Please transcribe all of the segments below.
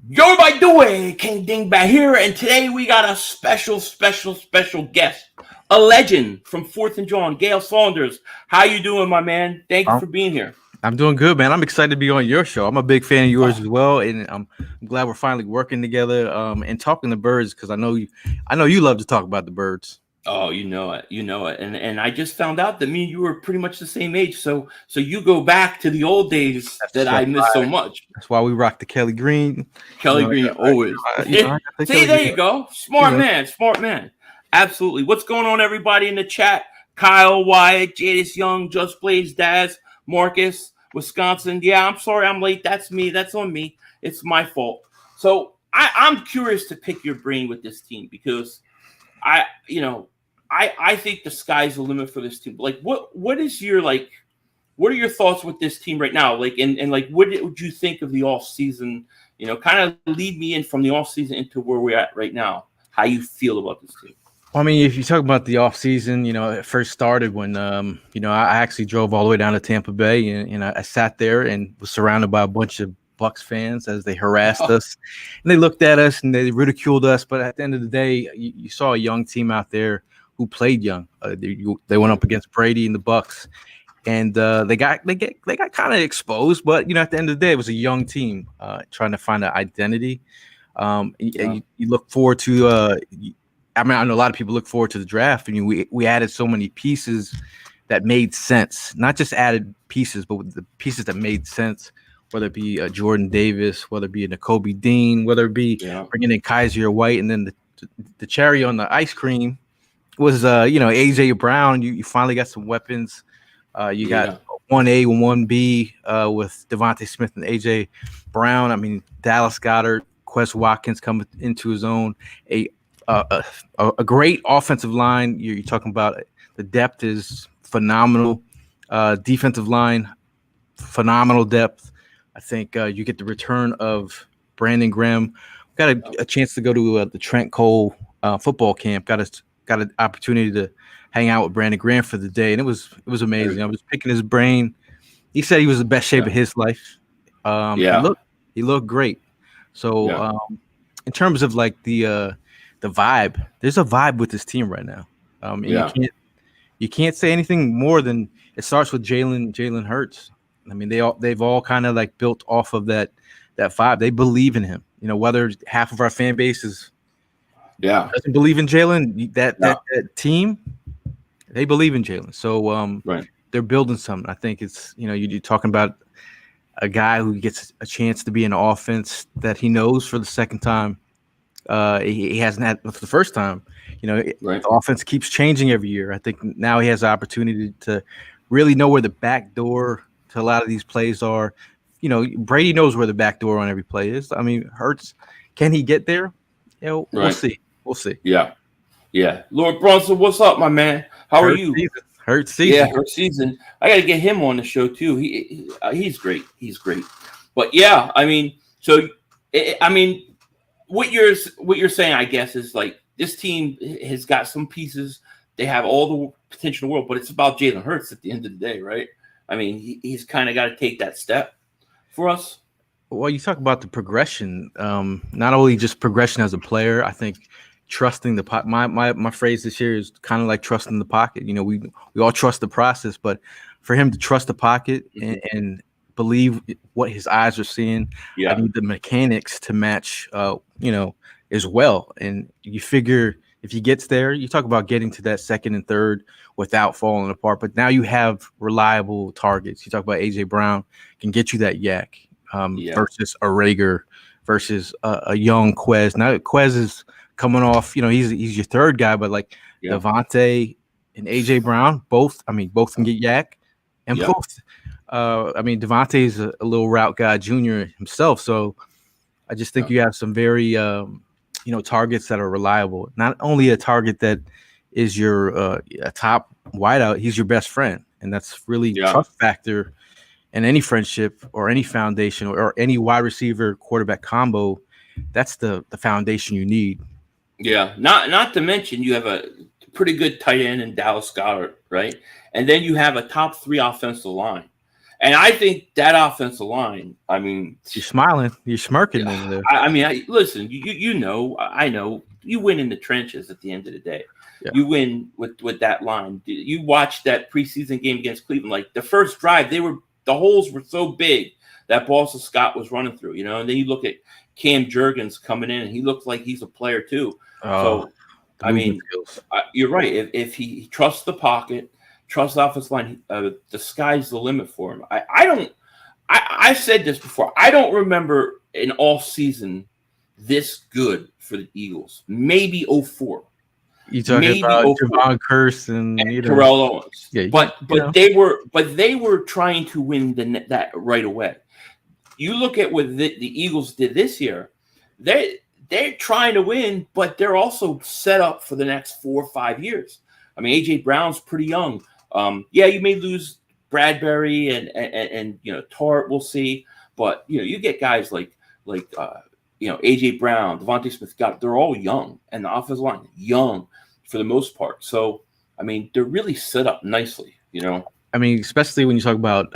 Yo, by the way, King Dingbat here, and today we got a special guest, a legend from Fourth and John, Gayle Saunders. How you doing, my man? Thank you I'm, for being here. I'm doing good, man. I'm excited to be on your show. I'm a big fan of yours as well, and I'm glad we're finally working together and talking to birds because I know you love to talk about the birds. Oh, you know it, and I just found out that me and you were pretty much the same age. So you go back to the old days That's that that's I miss why so much. that's why we rock the Kelly Green. You Kelly know, Green always. I got the See, Kelly there Green. you go. You Smart know, man, smart man. Absolutely. What's going on, everybody in the chat? Kyle, Wyatt, Jadis Young, Just Blaze, Daz, Marcus, Wisconsin. Yeah, I'm sorry I'm late. That's me. That's on me. It's my fault. So I'm curious to pick your brain with this team because I, you know, I think the sky's the limit for this team. Like, what is your like? What are your thoughts with this team right now? Like, and like, what would you think of the off season? Kind of lead me in from the off season into where we're at right now. How you feel about this team? I mean, if you talk about the off season, it first started when I actually drove all the way down to Tampa Bay, and I sat there and was surrounded by a bunch of Bucks fans as they harassed us, and they looked at us and they ridiculed us. But at the end of the day, you saw a young team out there who played young. They went up against Brady and the Bucks, and they got kind of exposed. But at the end of the day, it was a young team trying to find an identity. Yeah. You look forward to. I mean, I know a lot of people look forward to the draft. I mean, we added so many pieces that made sense. Not just added pieces, but with the pieces that made sense. Whether it be Jordan Davis, whether it be a Nakobe Dean, whether it be Yeah. bringing in Kaiser White, and then the cherry on the ice cream was AJ Brown. You finally got some weapons. You got Yeah. 1A and 1B with Devonte Smith and AJ Brown. I mean, Dallas Goedert, Quez Watkins coming into his own. A great offensive line. You're talking about the depth is phenomenal. Defensive line, phenomenal depth. I think you get the return of Brandon Graham. Got a chance to go to the Trent Cole football camp. Got an opportunity to hang out with Brandon Graham for the day, and it was amazing. I was picking his brain. He said he was the best shape Yeah. of his life. Yeah. He looked great. So Yeah. in terms of like the vibe, there's a vibe with this team right now. And Yeah. you can't say anything more than it starts with Jalen Hurts. I mean, they've all kind of like built off of that vibe. They believe in him. Whether half of our fan base Yeah. doesn't believe in Jalen, that, Yeah. that that team, they believe in Jalen. So Right. they're building something. I think it's you're talking about a guy who gets a chance to be in an offense that he knows for the second time. He hasn't had for the first time. Right. The offense keeps changing every year. I think now he has the opportunity to really know where the back door to a lot of these plays are. Brady knows where the back door on every play is. I mean, Hurts, can he get there? We'll Right. see. We'll see. Yeah. Yeah. Lord Bronson, what's up, my man? How are Hurts you? season. Hurts Yeah, season. her season. I got to get him on the show too. He's great. He's great. But yeah, I mean, so I mean, what you're saying, I guess, is like this team has got some pieces. They have all the potential in the world, but it's about Jalen Hurts at the end of the day, right? I mean, he's kind of got to take that step for us. Well, you talk about the progression. Not only just progression as a player. I think trusting the pocket. My phrase this year is kind of like trusting the pocket. We all trust the process, but for him to trust the pocket and believe what his eyes are seeing, I Yeah. need the mechanics to match. As well. And you figure if he gets there, you talk about getting to that second and third without falling apart. But now you have reliable targets. You talk about AJ Brown can get you that yak Yeah. versus a Rager versus a young Quez. Now Quez is coming off. He's your third guy, but like Yeah. Devonte and AJ Brown, both. I mean, both can get yak, and Yep. both. I mean, Devonte is a little route guy junior himself, so I just think Yeah. you have some very targets that are reliable. Not only a target that is your a top wideout, he's your best friend, and that's really Yeah. trust factor in any friendship or any foundation or any wide receiver quarterback combo. That's the foundation you need. Yeah, not to mention you have a pretty good tight end in Dallas Goddard, right? And then you have a top three offensive line. And I think that offensive line, I mean, You're smiling, you're smirking over there. I mean, listen, you know, I know you win in the trenches at the end of the day. Yeah. You win with that line. You watched that preseason game against Cleveland. Like the first drive, the holes were so big that Boston Scott was running through, you know. And then you look at Cam Jurgens coming in, and he looks like he's a player too. So, I mean, you're right. If he trusts the pocket, trusts the offensive line, the sky's the limit for him. I said this before. I don't remember an all season this good for the Eagles. Maybe 04. You talking about Javon Curse and Terrell Owens? Yeah, but they were trying to win that right away. You look at what the Eagles did this year. They're trying to win, but they're also set up for the next 4 or 5 years. I mean, AJ Brown's pretty young. You may lose Bradbury and Tart. We'll see, but you get guys like AJ Brown, Devonte Smith. They're all young, and the offensive line young for the most part. So I mean, they're really set up nicely. I mean, especially when you talk about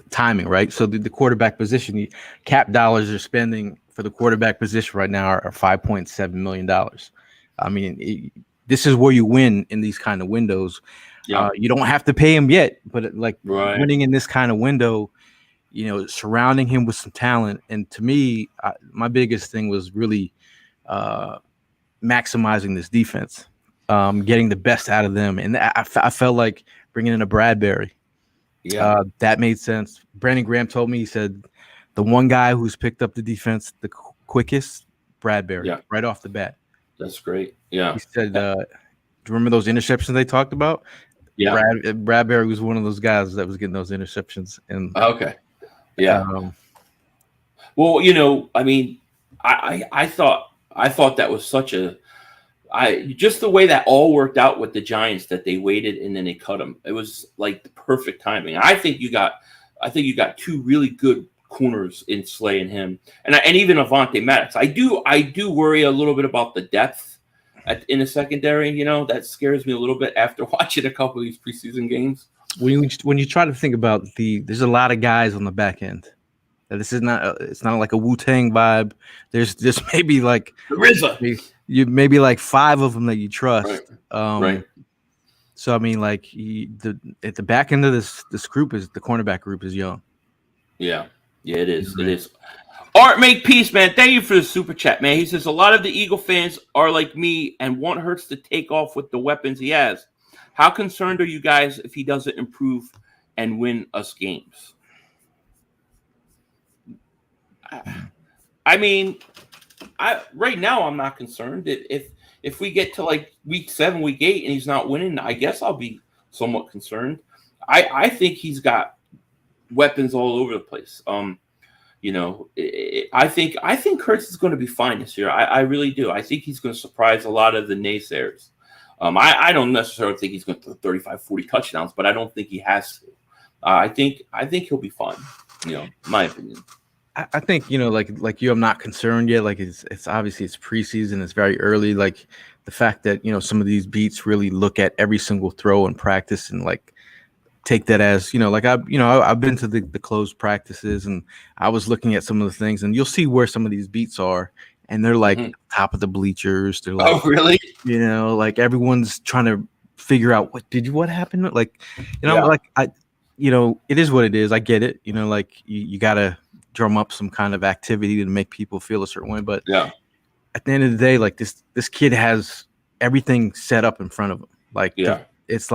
timing, right? So the quarterback position, the cap dollars are spending for the quarterback position right now are $5.7 million. I mean, this is where you win in these kind of windows. Yeah. You don't have to pay him yet, but winning in this kind of window, surrounding him with some talent. And to me, my biggest thing was really maximizing this defense, getting the best out of them. And I felt like bringing in a Bradbury. Yeah, that made sense. Brandon Graham told me, he said, the one guy who's picked up the defense the quickest, Bradbury, right off the bat. That's great. Yeah. He said, do you remember those interceptions they talked about? Yeah. Bradbury was one of those guys that was getting those interceptions. And okay. Yeah. Well, I mean, I thought that was such just the way that all worked out with the Giants, that they waited and then they cut him. It was like the perfect timing. I think you got two really good corners in Slay and him, and even Avonte Maddox. I do worry a little bit about the depth in the secondary. That scares me a little bit after watching a couple of these preseason games. When you try to think about there's a lot of guys on the back end. This is not it's not like a Wu-Tang vibe. There's maybe like the RZA. You maybe like 5 of them that you trust. Right. So I mean, like at the back end of this group is the cornerback group is young. Yeah, it is. It is. Art make peace, man. Thank you for the super chat, man. He says a lot of the Eagle fans are like me and want Hurts to take off with the weapons he has. How concerned are you guys if he doesn't improve and win us games? I mean, right now I'm not concerned. If we get to like week 7, week 8, and he's not winning, I guess I'll be somewhat concerned. I think he's got weapons all over the place. I think Hurts is going to be fine this year. I really do. I think he's going to surprise a lot of the naysayers. I don't necessarily think he's going to throw 35, 40 touchdowns, but I don't think he has to. I think he'll be fine. My opinion. I think, like you, I'm not concerned yet. Like it's obviously it's preseason. It's very early. Like the fact that, some of these beats really look at every single throw in practice and like take that as, I've been to the closed practices and I was looking at some of the things and you'll see where some of these beats are and they're like top of the bleachers. They're like, oh, really? Like everyone's trying to figure out what happened? Like, it is what it is. I get it. Like you gotta drum up some kind of activity to make people feel a certain way. But at the end of the day, like this kid has everything set up in front of him. Like it's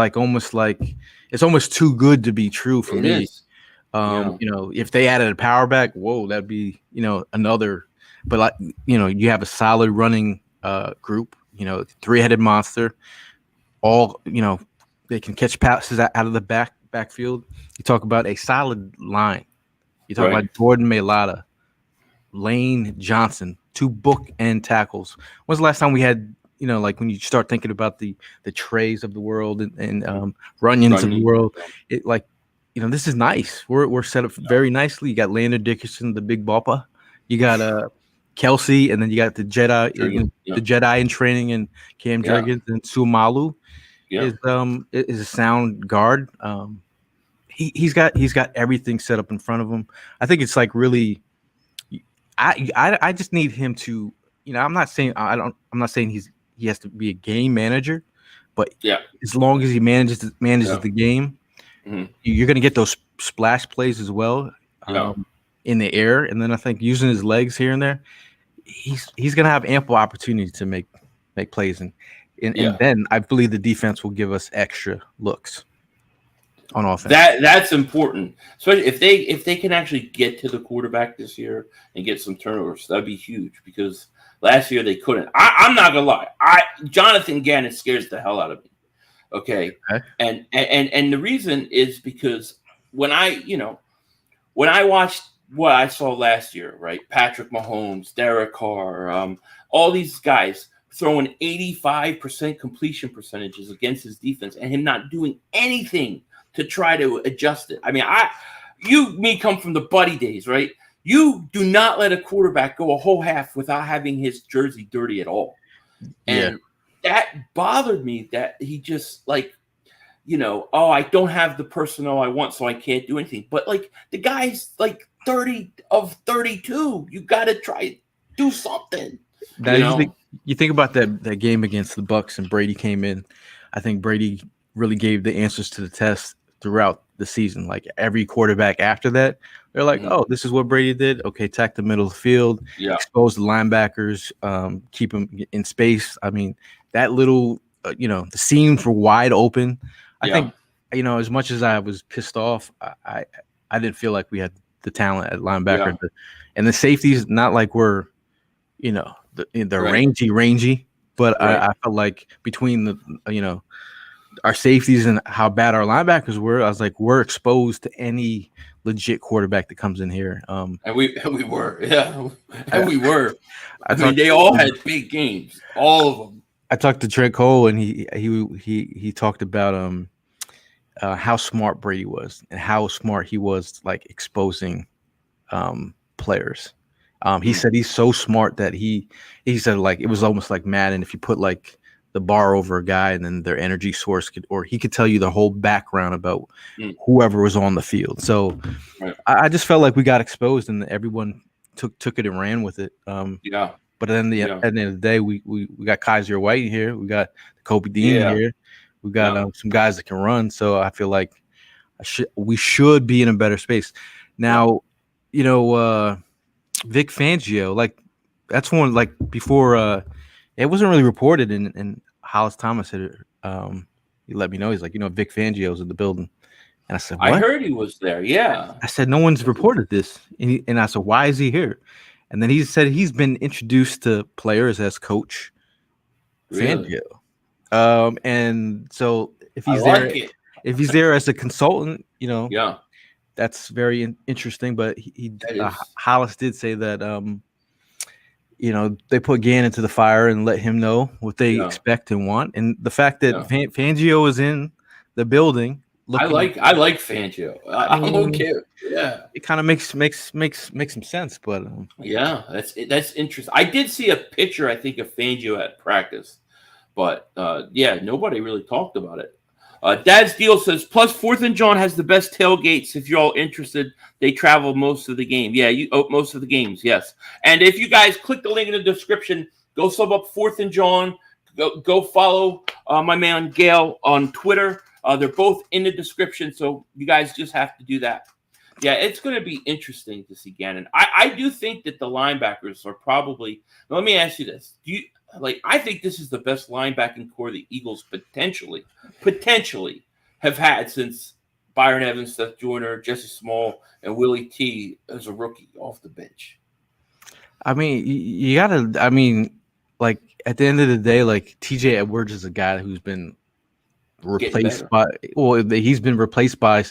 almost too good to be true for me. If they added a power back, whoa, that'd be another. But like you have a solid running group. 3-headed monster. All they can catch passes out of the backfield. You talk about a solid line. You talk about Jordan Mailata, Lane Johnson, 2 bookend tackles. When's the last time we had, like when you start thinking about the Trays of the world and Runyons of the world, it like, this is nice. We're set up very nicely. You got Landon Dickerson, the big bopper. You got Kelsey, and then you got the Jedi, the Jedi in training, and Cam Jurgens and Sumalu is a sound guard. he's got everything set up in front of him. I think it's like really. I just need him to. I'm not saying I'm not saying he has to be a game manager, but as long as he manages the game, you're going to get those splash plays as well in the air, and then I think using his legs here and there, he's going to have ample opportunity to make plays, and then I believe the defense will give us extra looks on offense. That's important, especially if they can actually get to the quarterback this year and get some turnovers. That'd be huge because last year they couldn't. I'm not gonna lie. Jonathan Gannon scares the hell out of me. Okay, and the reason is because when I watched what I saw last year, right? Patrick Mahomes, Derek Carr, all these guys throwing 85% completion percentages against his defense, and him not doing anything to try to adjust it. I mean, come from the Buddy days, right? You do not let a quarterback go a whole half without having his jersey dirty at all. And that bothered me that he just I don't have the personnel I want, so I can't do anything. But the guy's 30 of 32. You got to try do something. You think about that game against the Bucs and Brady came in. I think Brady really gave the answers to the test throughout the season. Like every quarterback after that, they're like, oh, this is what Brady did. Okay, attack the middle of the field, expose the linebackers, keep them in space. I mean, that little, the seams were wide open. I think, as much as I was pissed off, I didn't feel like we had the talent at linebacker. And the safeties, not like we're, they're rangy, but I felt like between the, our safeties and how bad our linebackers were, I was like, we're exposed to any legit quarterback that comes in here. And we were, and we were. I mean, they all had big games, all of them. I talked to Trent Cole, and he talked about how smart Brady was and how smart he was exposing players. He said he's so smart that he said it was almost like Madden. If you put the bar over a guy and then their energy source he could tell you the whole background about whoever was on the field. So I just felt like we got exposed and everyone took it and ran with it. But then at the end of the day, we got Kaiser White here. We got Kobe Dean here. We got some guys that can run. So I feel like we should be in a better space. Now, Vic Fangio, that's one before it wasn't really reported, and Hollis Thomas had he let me know. He's like, Vic Fangio's in the building, and I said, what? I heard he was there. Yeah, I said no one's reported this, and I said, why is he here? And then he said he's been introduced to players as coach Fangio, and so if he's there as a consultant, that's very interesting. But Hollis did say that they put Gann into the fire and let him know what they expect and want. And the fact that Fangio is in the building. I like Fangio. I'm okay. Yeah. It kind of makes some sense, but that's interesting. I did see a picture, I think, of Fangio at practice, but nobody really talked about it. Dad's Deal says, plus 4th and John has the best tailgates. If you're all interested, they travel most of the game. Yeah, most of the games, yes. And if you guys click the link in the description, go sub up 4th and John. Go follow my man Gayle on Twitter. They're both in the description, so you guys just have to do that. Yeah, it's going to be interesting to see Gannon. I do think that the linebackers are probably. Let me ask you this: I think this is the best linebacking core the Eagles potentially have had since Byron Evans, Seth Joyner, Jesse Small, and Willie T as a rookie off the bench. I mean, you gotta. I mean, at the end of the day, TJ Edwards is a guy who's been replaced by. Well, he's been replaced by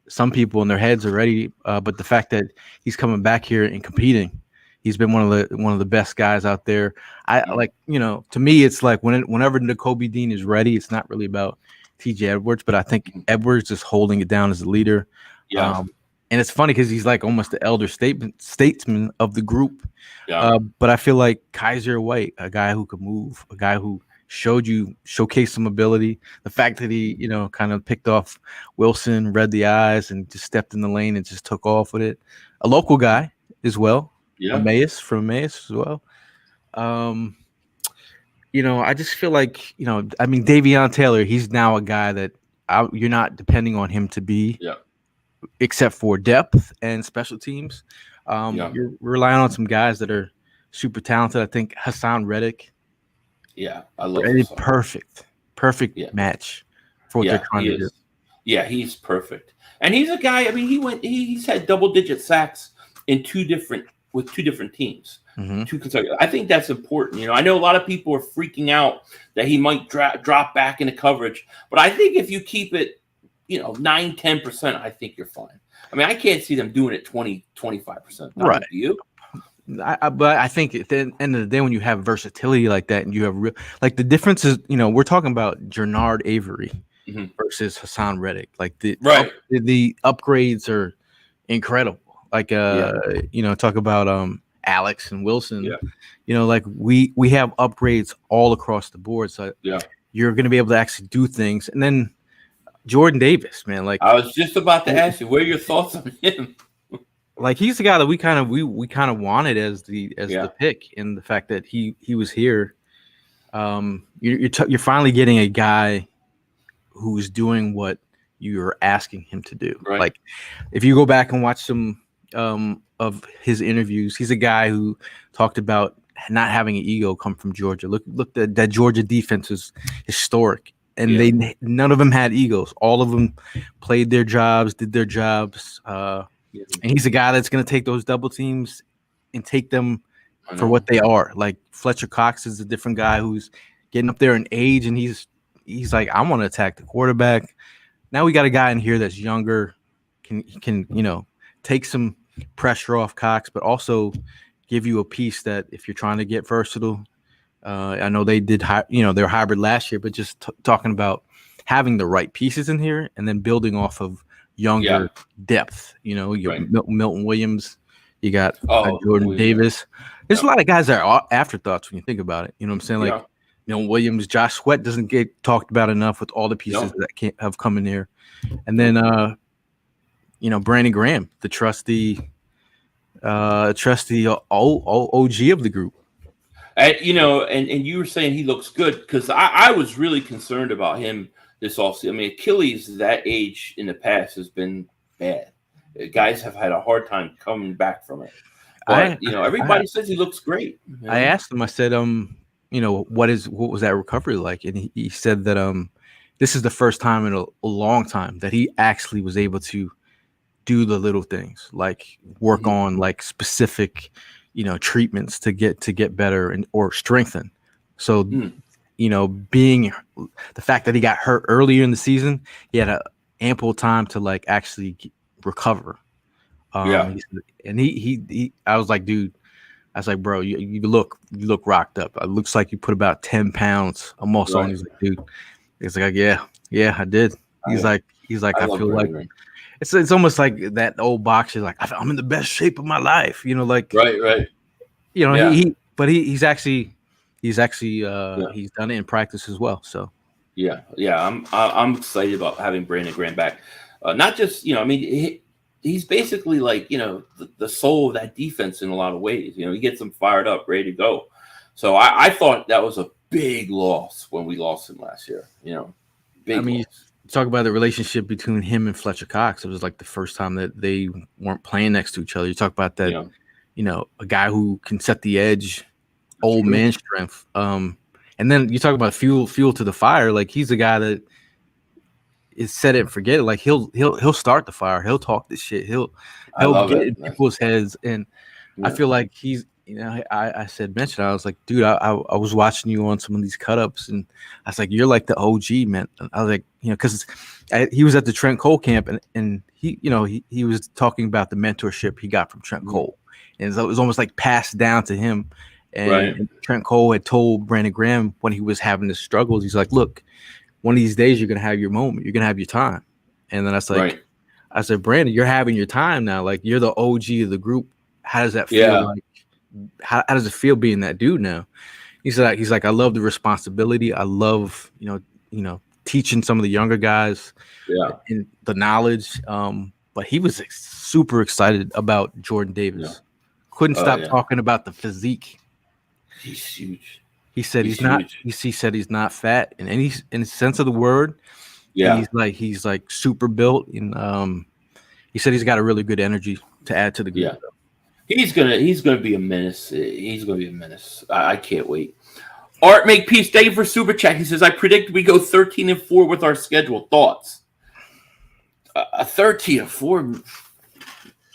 some people in their heads already. But the fact that he's coming back here and competing. He's been one of the best guys out there. To me, it's whenever Nakobe Dean is ready, it's not really about TJ Edwards, but I think Edwards is holding it down as a leader. Yeah. And it's funny because he's almost the elder statesman of the group. Yeah. But I feel like Kaiser White, a guy who can move, a guy who showcased some ability. The fact that he, kind of picked off Wilson, read the eyes, and just stepped in the lane and just took off with it. A local guy as well, Emmaus from Emmaus as well. I just feel like, Davion Taylor, he's now a guy that you're not depending on him to be, except for depth and special teams. You're relying on some guys that are super talented. I think Hassan Reddick. Yeah, I love it. Perfect match for what they're trying to do. Yeah, he's perfect. And he's a guy, he's had double-digit sacks with two different teams. Mm-hmm. Two consecutive. I think that's important. I know a lot of people are freaking out that he might drop back into coverage, but I think if you keep it, 9-10%, I think you're fine. I can't see them doing it 20-25%. Right. Do you? But I think at the end of the day, when you have versatility like that, and you have the difference is, we're talking about Jernard Avery versus Hassan Reddick. Like the upgrades are incredible. Like talk about Alex and Wilson. We have upgrades all across the board. So you're going to be able to actually do things. And then Jordan Davis, man. Like I was just about to ask you, what are your thoughts on him? Like he's the guy that we kind of wanted as the pick, and the fact that he was here. You're finally getting a guy who's doing what you're asking him to do. Right. Like if you go back and watch some of his interviews, he's a guy who talked about not having an ego come from Georgia. Look, that Georgia defense is historic, and none of them had egos. All of them played their jobs, did their jobs. And he's a guy that's going to take those double teams and take them for what they are. Like Fletcher Cox is a different guy who's getting up there in age, and he's like, I want to attack the quarterback. Now we got a guy in here that's younger, can take some pressure off Cox, but also give you a piece that if you're trying to get versatile. I know they did, they're hybrid last year, but just talking about having the right pieces in here and then building off of younger depth. Milton Williams, you got Jordan Davis. There's a lot of guys that are afterthoughts when you think about it. You know what I'm saying? Like Milton Williams, Josh Sweat doesn't get talked about enough with all the pieces that have come in there. And then Brandon Graham, the trusty OG of the group. And you were saying he looks good, because I was really concerned about him this offseason. Achilles that age in the past has been bad. Guys have had a hard time coming back from it. But everybody says he looks great. I asked him. I said, what was that recovery like? And he said that this is the first time in a long time that he actually was able to do the little things, like work on like specific, treatments to get better or strengthen. So. Being the fact that he got hurt earlier in the season, he had ample time to like actually recover. And I was like, dude, bro, you look rocked up. It looks like you put about 10 pounds of muscle on. He's like, dude, he's like, yeah, I did. He's like, I feel like it's almost like that old boxer, like I'm in the best shape of my life. Right. He's actually he's done it in practice as well. So I'm excited about having Brandon Graham back. Not just he's basically like the soul of that defense in a lot of ways. He gets them fired up, ready to go. So I thought that was a big loss when we lost him last year. Big loss. Talk about the relationship between him and Fletcher Cox. It was like the first time that they weren't playing next to each other. You talk about that, a guy who can set the edge. Old man strength. And then you talk about fuel to the fire. Like he's a guy that is set it and forget it. Like he'll start the fire. He'll talk this shit. He'll get in people's heads. And I feel like he's, I mentioned, I was like, dude, I was watching you on some of these cut ups, and I was like, you're like the OG, man. I was like, because he was at the Trent Cole camp, and he was talking about the mentorship he got from Trent Cole, and so it was almost like passed down to him. And Trent Cole had told Brandon Graham when he was having his struggles, he's like, look, one of these days you're going to have your moment. You're going to have your time. And then I was like, I said, Brandon, you're having your time now. Like you're the OG of the group. How does that feel? Like, how does it feel being that dude now? he's like I love the responsibility. I love teaching some of the younger guys Yeah. and the knowledge. But he was super excited about Jordan Davis. Yeah. Couldn't Oh, stop yeah. talking about the physique. He's huge. He said He's he's not. huge. He said he's not fat in any sense of the word. Yeah. And he's like super built, and he said he's got a really good energy to add to the group. Yeah. He's gonna be a menace. He's gonna be a menace. I can't wait. Art Make Peace, thank you for super chat. He says, I predict we go 13-4 with our schedule. Thoughts? A 13-4.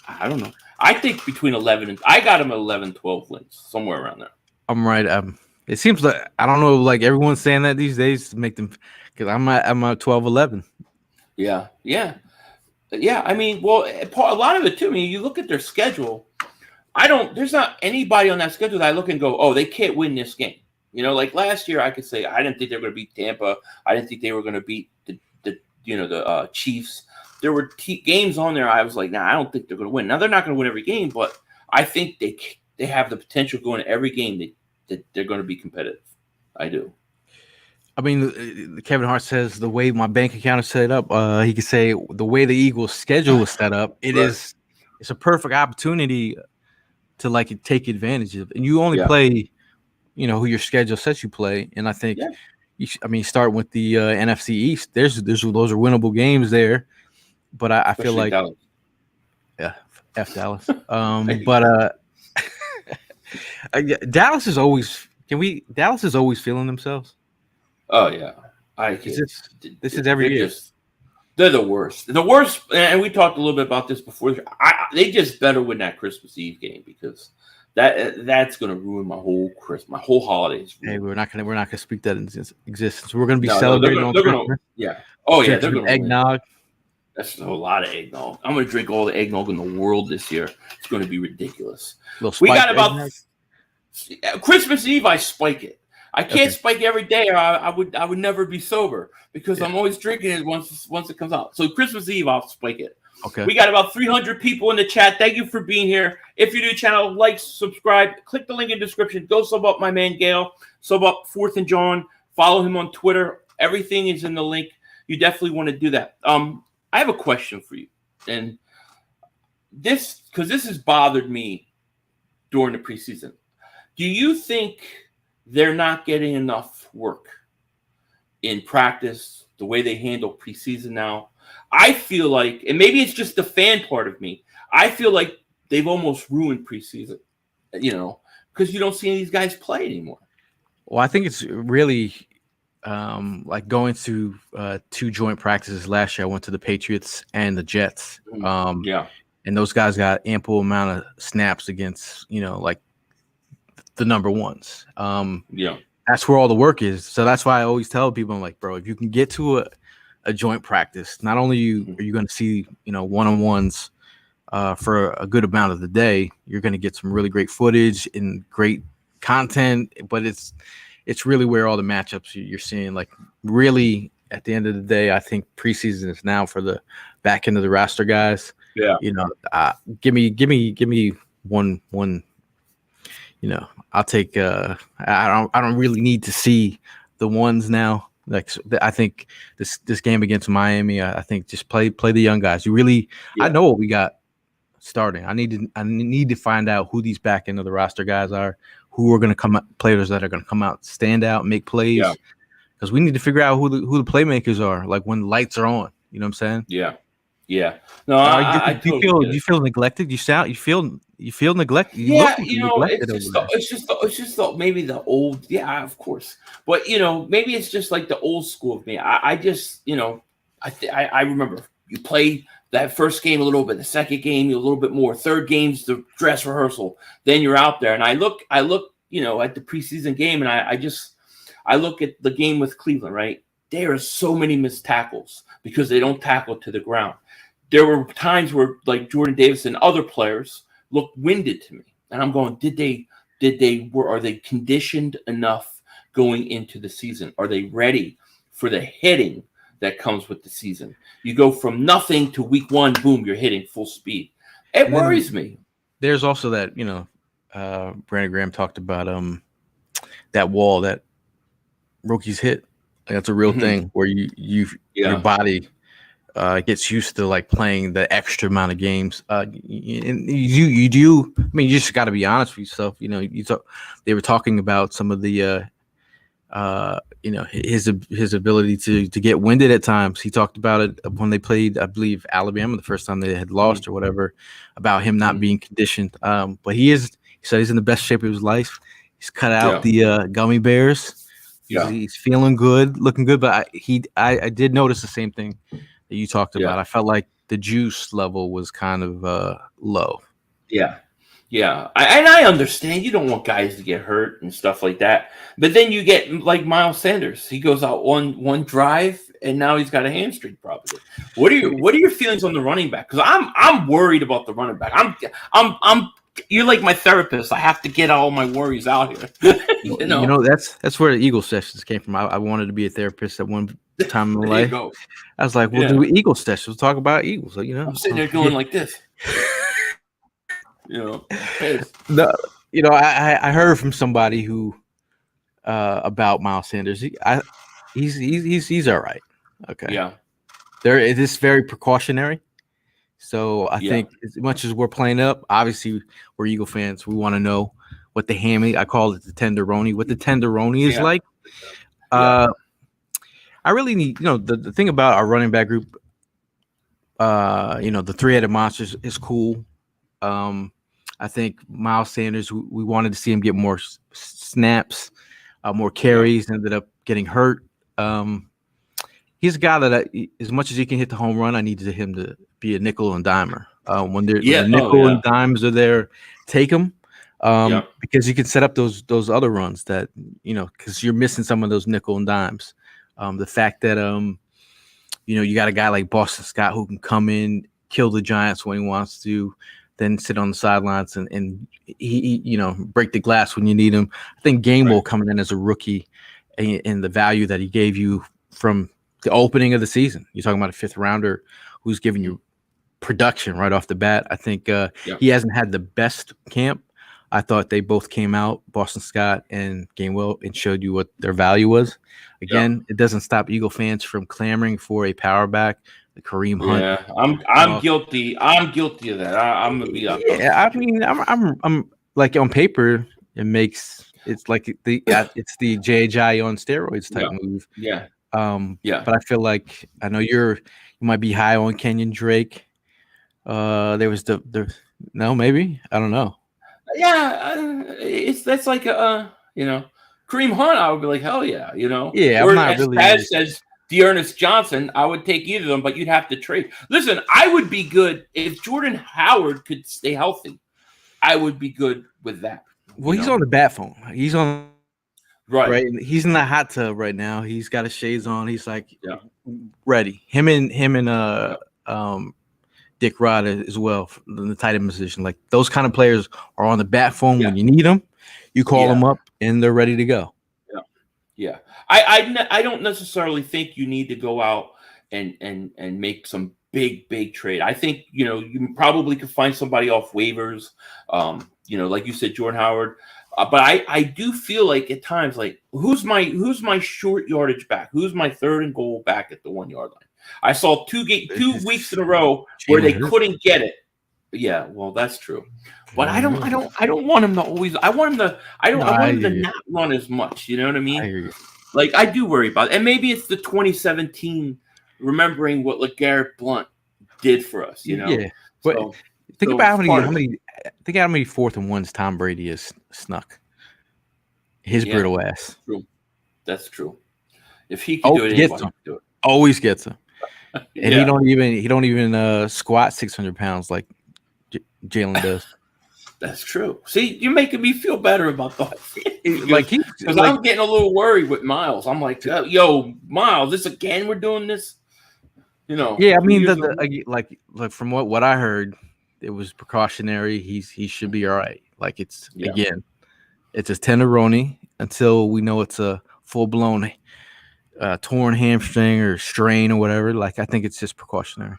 I don't know. I think between 11 and I got him at 11-12 wins, somewhere around there. I'm right. It seems like I don't know, like everyone's saying that these days to make them, because I'm at 12-11. Yeah. I mean, well, a lot of it too. I mean, you look at their schedule. There's not anybody on that schedule that I look and go, oh, they can't win this game. Like last year, I could say I didn't think they were going to beat Tampa. I didn't think they were going to beat the Chiefs. There were games on there. I was like, I don't think they're going to win. Now they're not going to win every game, but I think they have the potential going to every game that they're going to be competitive. I do. I mean, Kevin Hart says the way my bank account is set up, he could say the way the Eagles' schedule is set up, it's a perfect opportunity to like take advantage of. And you only play, who your schedule sets you play. And I think, start with the NFC East. Those are winnable games there. But I feel like, Dallas. F Dallas. But Dallas is always. Dallas is always feeling themselves. Oh yeah, this is every year. They're the worst. The worst, and we talked a little bit about this before. They just better win that Christmas Eve game because that's going to ruin my whole holidays. Hey, we're not gonna speak that into existence. We're going to be celebrating on Christmas. Yeah. Oh yeah, they're going to eggnog. That's a lot of eggnog. I'm going to drink all the eggnog in the world this year. It's going to be ridiculous. We got about Christmas Eve. I spike it. I can't spike every day, or I would never be sober because I'm always drinking it once it comes out. So Christmas Eve, I'll spike it. Okay. We got about 300 people in the chat. Thank you for being here. If you're new to the channel, like, subscribe, click the link in the description. Go sub up my man Gayle. Sub up 4th and John. Follow him on Twitter. Everything is in the link. You definitely want to do that. I have a question for you, and this has bothered me during the preseason. Do you think they're not getting enough work in practice, the way they handle preseason now? I feel like, and maybe it's just the fan part of me, I feel like they've almost ruined preseason, because you don't see any of these guys play anymore. Well, I think it's really like going to 2 joint practices last year. I went to the Patriots and the Jets. And those guys got ample amount of snaps against, like the number ones. That's where all the work is. So that's why I always tell people, I'm like, bro, if you can get to a joint practice, not only are you going to see, one-on-ones for a good amount of the day, you're going to get some really great footage and great content, but it's really where all the matchups you're seeing. Like, really, at the end of the day, I think preseason is now for the back end of the roster guys. Yeah. Give me one. I'll take. I don't really need to see the ones now. Like, I think this game against Miami, I think just play the young guys. You really, I know what we got starting. I need to find out who these back end of the roster guys are, who are going to come out, players that are going to come out, stand out, make plays. Because we need to figure out who the playmakers are. Like when the lights are on. You know what I'm saying? Yeah. No, do you feel neglected? You feel neglected? It's just maybe the old. Yeah, of course. But maybe it's just like the old school of me. I just I remember you play that first game a little bit, the second game a little bit more, third game's the dress rehearsal. Then you're out there, and I look at the preseason game, and I look at the game with Cleveland. Right, there are so many missed tackles because they don't tackle to the ground. There were times where, like, Jordan Davis and other players looked winded to me, and I'm going, are they conditioned enough going into the season? Are they ready for the hitting that comes with the season? You go from nothing to week 1, boom, you're hitting full speed. It worries me. There's also that, Brandon Graham talked about that wall that rookies hit. Like, that's a real thing where your body gets used to like playing the extra amount of games. And you do. I mean, you just got to be honest with yourself. You know, they were talking about some of the his ability to get winded at times. He talked about it when they played, I believe, Alabama the first time they had lost or whatever, about him not being conditioned. But he said he's in the best shape of his life. He's cut out the gummy bears. He's feeling good, looking good. But I did notice the same thing that you talked about. I felt like the juice level was kind of low. Yeah, I understand you don't want guys to get hurt and stuff like that, but then you get like Miles Sanders. He goes out one drive and now he's got a hamstring problem. What are your feelings on the running back? Because I'm worried about the running back. I'm you're like my therapist. I have to get all my worries out here. You know, that's where the Eagle sessions came from. I wanted to be a therapist at one time in my life. I was like, we'll do Eagle sessions. We'll talk about Eagles. So, you know, I'm sitting there going like this. You know, I heard from somebody who about Miles Sanders. He's all right. Okay. Yeah. It is very precautionary. So I think as much as we're playing up, obviously we're Eagle fans. We want to know what the hammy. I call it the tenderoni. What the tenderoni is like. I really need. You know, the thing about our running back group. The three-headed monsters is cool. I think Miles Sanders, we wanted to see him get more snaps, more carries, ended up getting hurt. He's a guy that, as much as he can hit the home run, I needed him to be a nickel and dimer. When the nickel and dimes are there, take them because you can set up those other runs that, because you're missing some of those nickel and dimes. The fact that, you got a guy like Boston Scott who can come in, kill the Giants when he wants to, then sit on the sidelines and he break the glass when you need him. I think Gainwell coming in as a rookie and the value that he gave you from the opening of the season. You're talking about a fifth rounder who's giving you production right off the bat. I think he hasn't had the best camp. I thought they both came out, Boston Scott and Gainwell, and showed you what their value was. Again, it doesn't stop Eagle fans from clamoring for a power back. The Kareem Hunt. Yeah, I'm guilty. I'm guilty of that. I'm gonna be up. Yeah, I mean, I'm like on paper, it's like it's the J.J. on steroids type move. Yeah. But I feel like I know you might be high on Kenyon Drake. There was no, maybe I don't know. Yeah, that's like Kareem Hunt. I would be like, hell yeah, Yeah, or I'm not as really. Taz says, Dearness Johnson, I would take either of them, but you'd have to trade. Listen, I would be good if Jordan Howard could stay healthy. I would be good with that. Well, he's on the bat phone. He's on right. He's in the hot tub right now. He's got his shades on. He's like ready. Him and Dick Rod as well in the tight end position. Like those kind of players are on the bat phone when you need them. You call them up and they're ready to go. Yeah. I don't necessarily think you need to go out and make some big trade. I think, you probably could find somebody off waivers. Like you said, Jordan Howard. But I do feel like at times, like who's my short yardage back? Who's my third and goal back at the 1 yard line? I saw 2 weeks in a row where they couldn't get it. Yeah, well, that's true. But I don't want him to always. I want him to not run as much. You know what I mean? Like I do worry about it. And maybe it's the 2017 remembering what LeGarrette Blount did for us. Yeah. But think about how many fourth and ones Tom Brady has snuck. His brittle ass. True. That's true. If he can do it, anybody can do it. Always gets him. And he don't even squat 600 pounds like Jalen does. That's true. See, you're making me feel better about that. Because I'm getting a little worried with Miles. I'm like, yo, Miles, this again? We're doing this. Yeah, I mean, like from what I heard, it was precautionary. He should be all right. Like it's again, it's a tenderoni until we know it's a full blown torn hamstring or strain or whatever. Like I think it's just precautionary.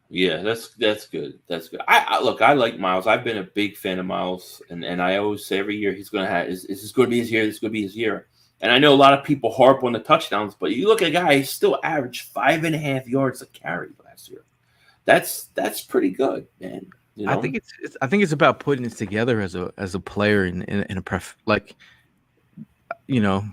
Yeah, that's good. That's good. I look. I like Miles. I've been a big fan of Miles, and I always say every year he's going to have. Is this going to be his year? This is going to be his year. And I know a lot of people harp on the touchdowns, but you look at a guy. He's still averaged 5.5 yards a carry last year. That's pretty good, man. You I know. think I think it's about putting it together as a player in a like, you know,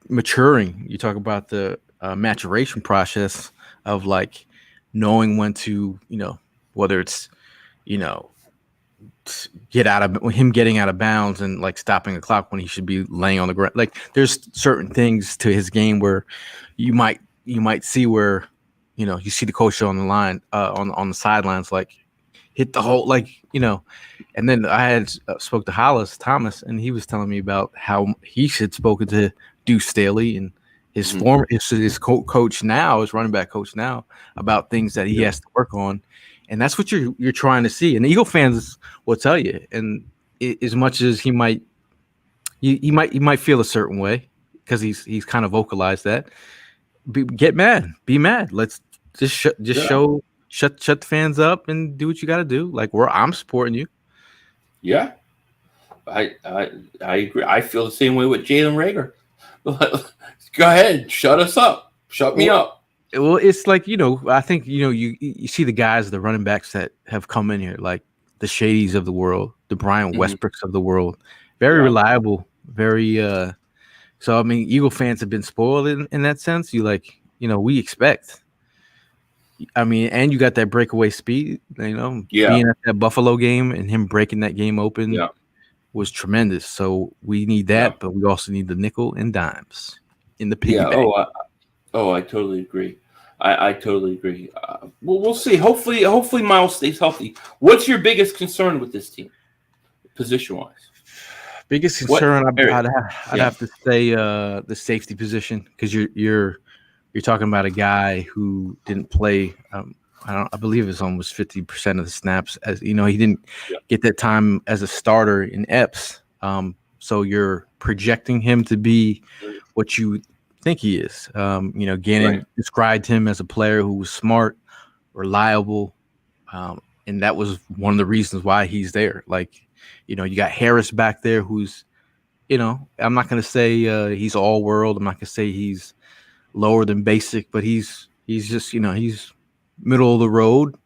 maturing. You talk about the maturation process of like knowing when to, you know, whether it's, you know, getting out of bounds and like stopping the clock when he should be laying on the ground. Like there's certain things to his game where you might see where, you know, you see the coach on the line on the sidelines like hit the hole, like, you know. And then I had spoke to Hollis Thomas, and he was telling me about how he had spoken to Deuce Staley and his former his coach now, his running back coach now, about things that he has to work on. And that's what you're trying to see. And the Eagle fans will tell you. And as much as he might feel a certain way because he's kind of vocalized that. Get mad, be mad. Let's just shut the fans up and do what you got to do. Like I'm supporting you. Yeah, I agree. I feel the same way with Jalen Reagor. Go ahead, shut us up, shut me up. Well, it's like, you know, I think, you know, you see the guys, the running backs that have come in here, like the Shadys of the world, the Brian Westbrooks of the world, very reliable, very. So I mean, Eagle fans have been spoiled in that sense. You like, you know, we expect. I mean, and you got that breakaway speed, you know, being at that Buffalo game and him breaking that game open was tremendous. So we need that, but we also need the nickel and dimes in the piggy bank. I totally agree. I totally agree. Well, we'll see. Hopefully Miles stays healthy. What's your biggest concern with this team, position-wise? Biggest concern, I'd have to say the safety position, because you're talking about a guy who didn't play. I believe it's almost 50% of the snaps. As you know, he didn't get that time as a starter in EPS. So you're projecting him to be what you think he is. You know, Gannon described him as a player who was smart, reliable, and that was one of the reasons why he's there. Like, you know, you got Harris back there, who's, you know, I'm not going to say he's all world. I'm not going to say he's lower than basic, but he's just, you know, he's middle of the road.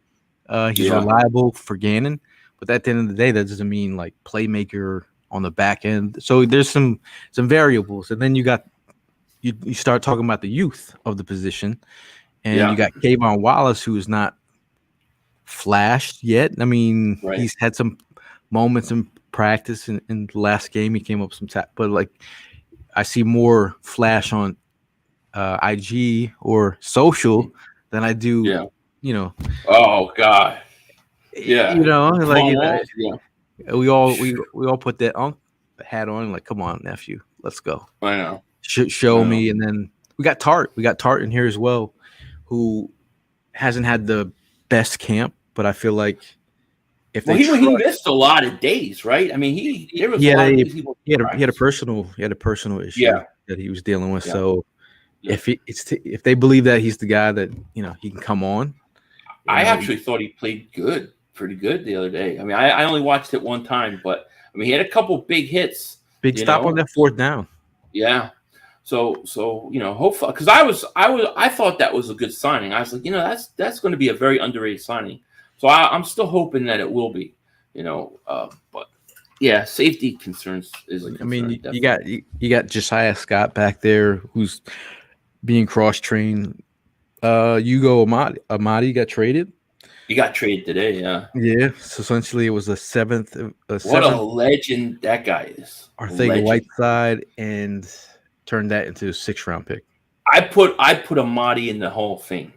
He's reliable for Gannon, but at the end of the day, that doesn't mean like playmaker on the back end. So there's some variables, and then you start talking about the youth of the position, and you got Kayvon Wallace, who is not flashed yet. I mean, he's had some moments in practice in the last game. He came up some but like I see more flash on IG or social than I do, you know. Oh God. Yeah. You know, like we all put that hat on, like, come on, nephew, let's go. I know. Show me. And then we got Tart in here as well, who hasn't had the best camp, but I feel like if he missed a lot of days, right? I mean, he had a personal issue that he was dealing with. So if they believe that he's the guy that, you know, he can come on. I actually thought he played pretty good the other day. I mean, I only watched it one time, but I mean, he had a couple big hits, big stop on that fourth down. Yeah. So you know, hopefully, because I thought that was a good signing. I was like, you know, that's going to be a very underrated signing. So I'm still hoping that it will be, you know. But yeah, safety concerns is a concern. I mean, you got Josiah Scott back there, who's being cross trained. Hugo Amadi got traded. He got traded today, yeah. Yeah, so essentially it was a seventh. What a legend that guy is. Arthega Whiteside, and turned that into a 6th-round pick. I put Amadi in the Hall of Fame,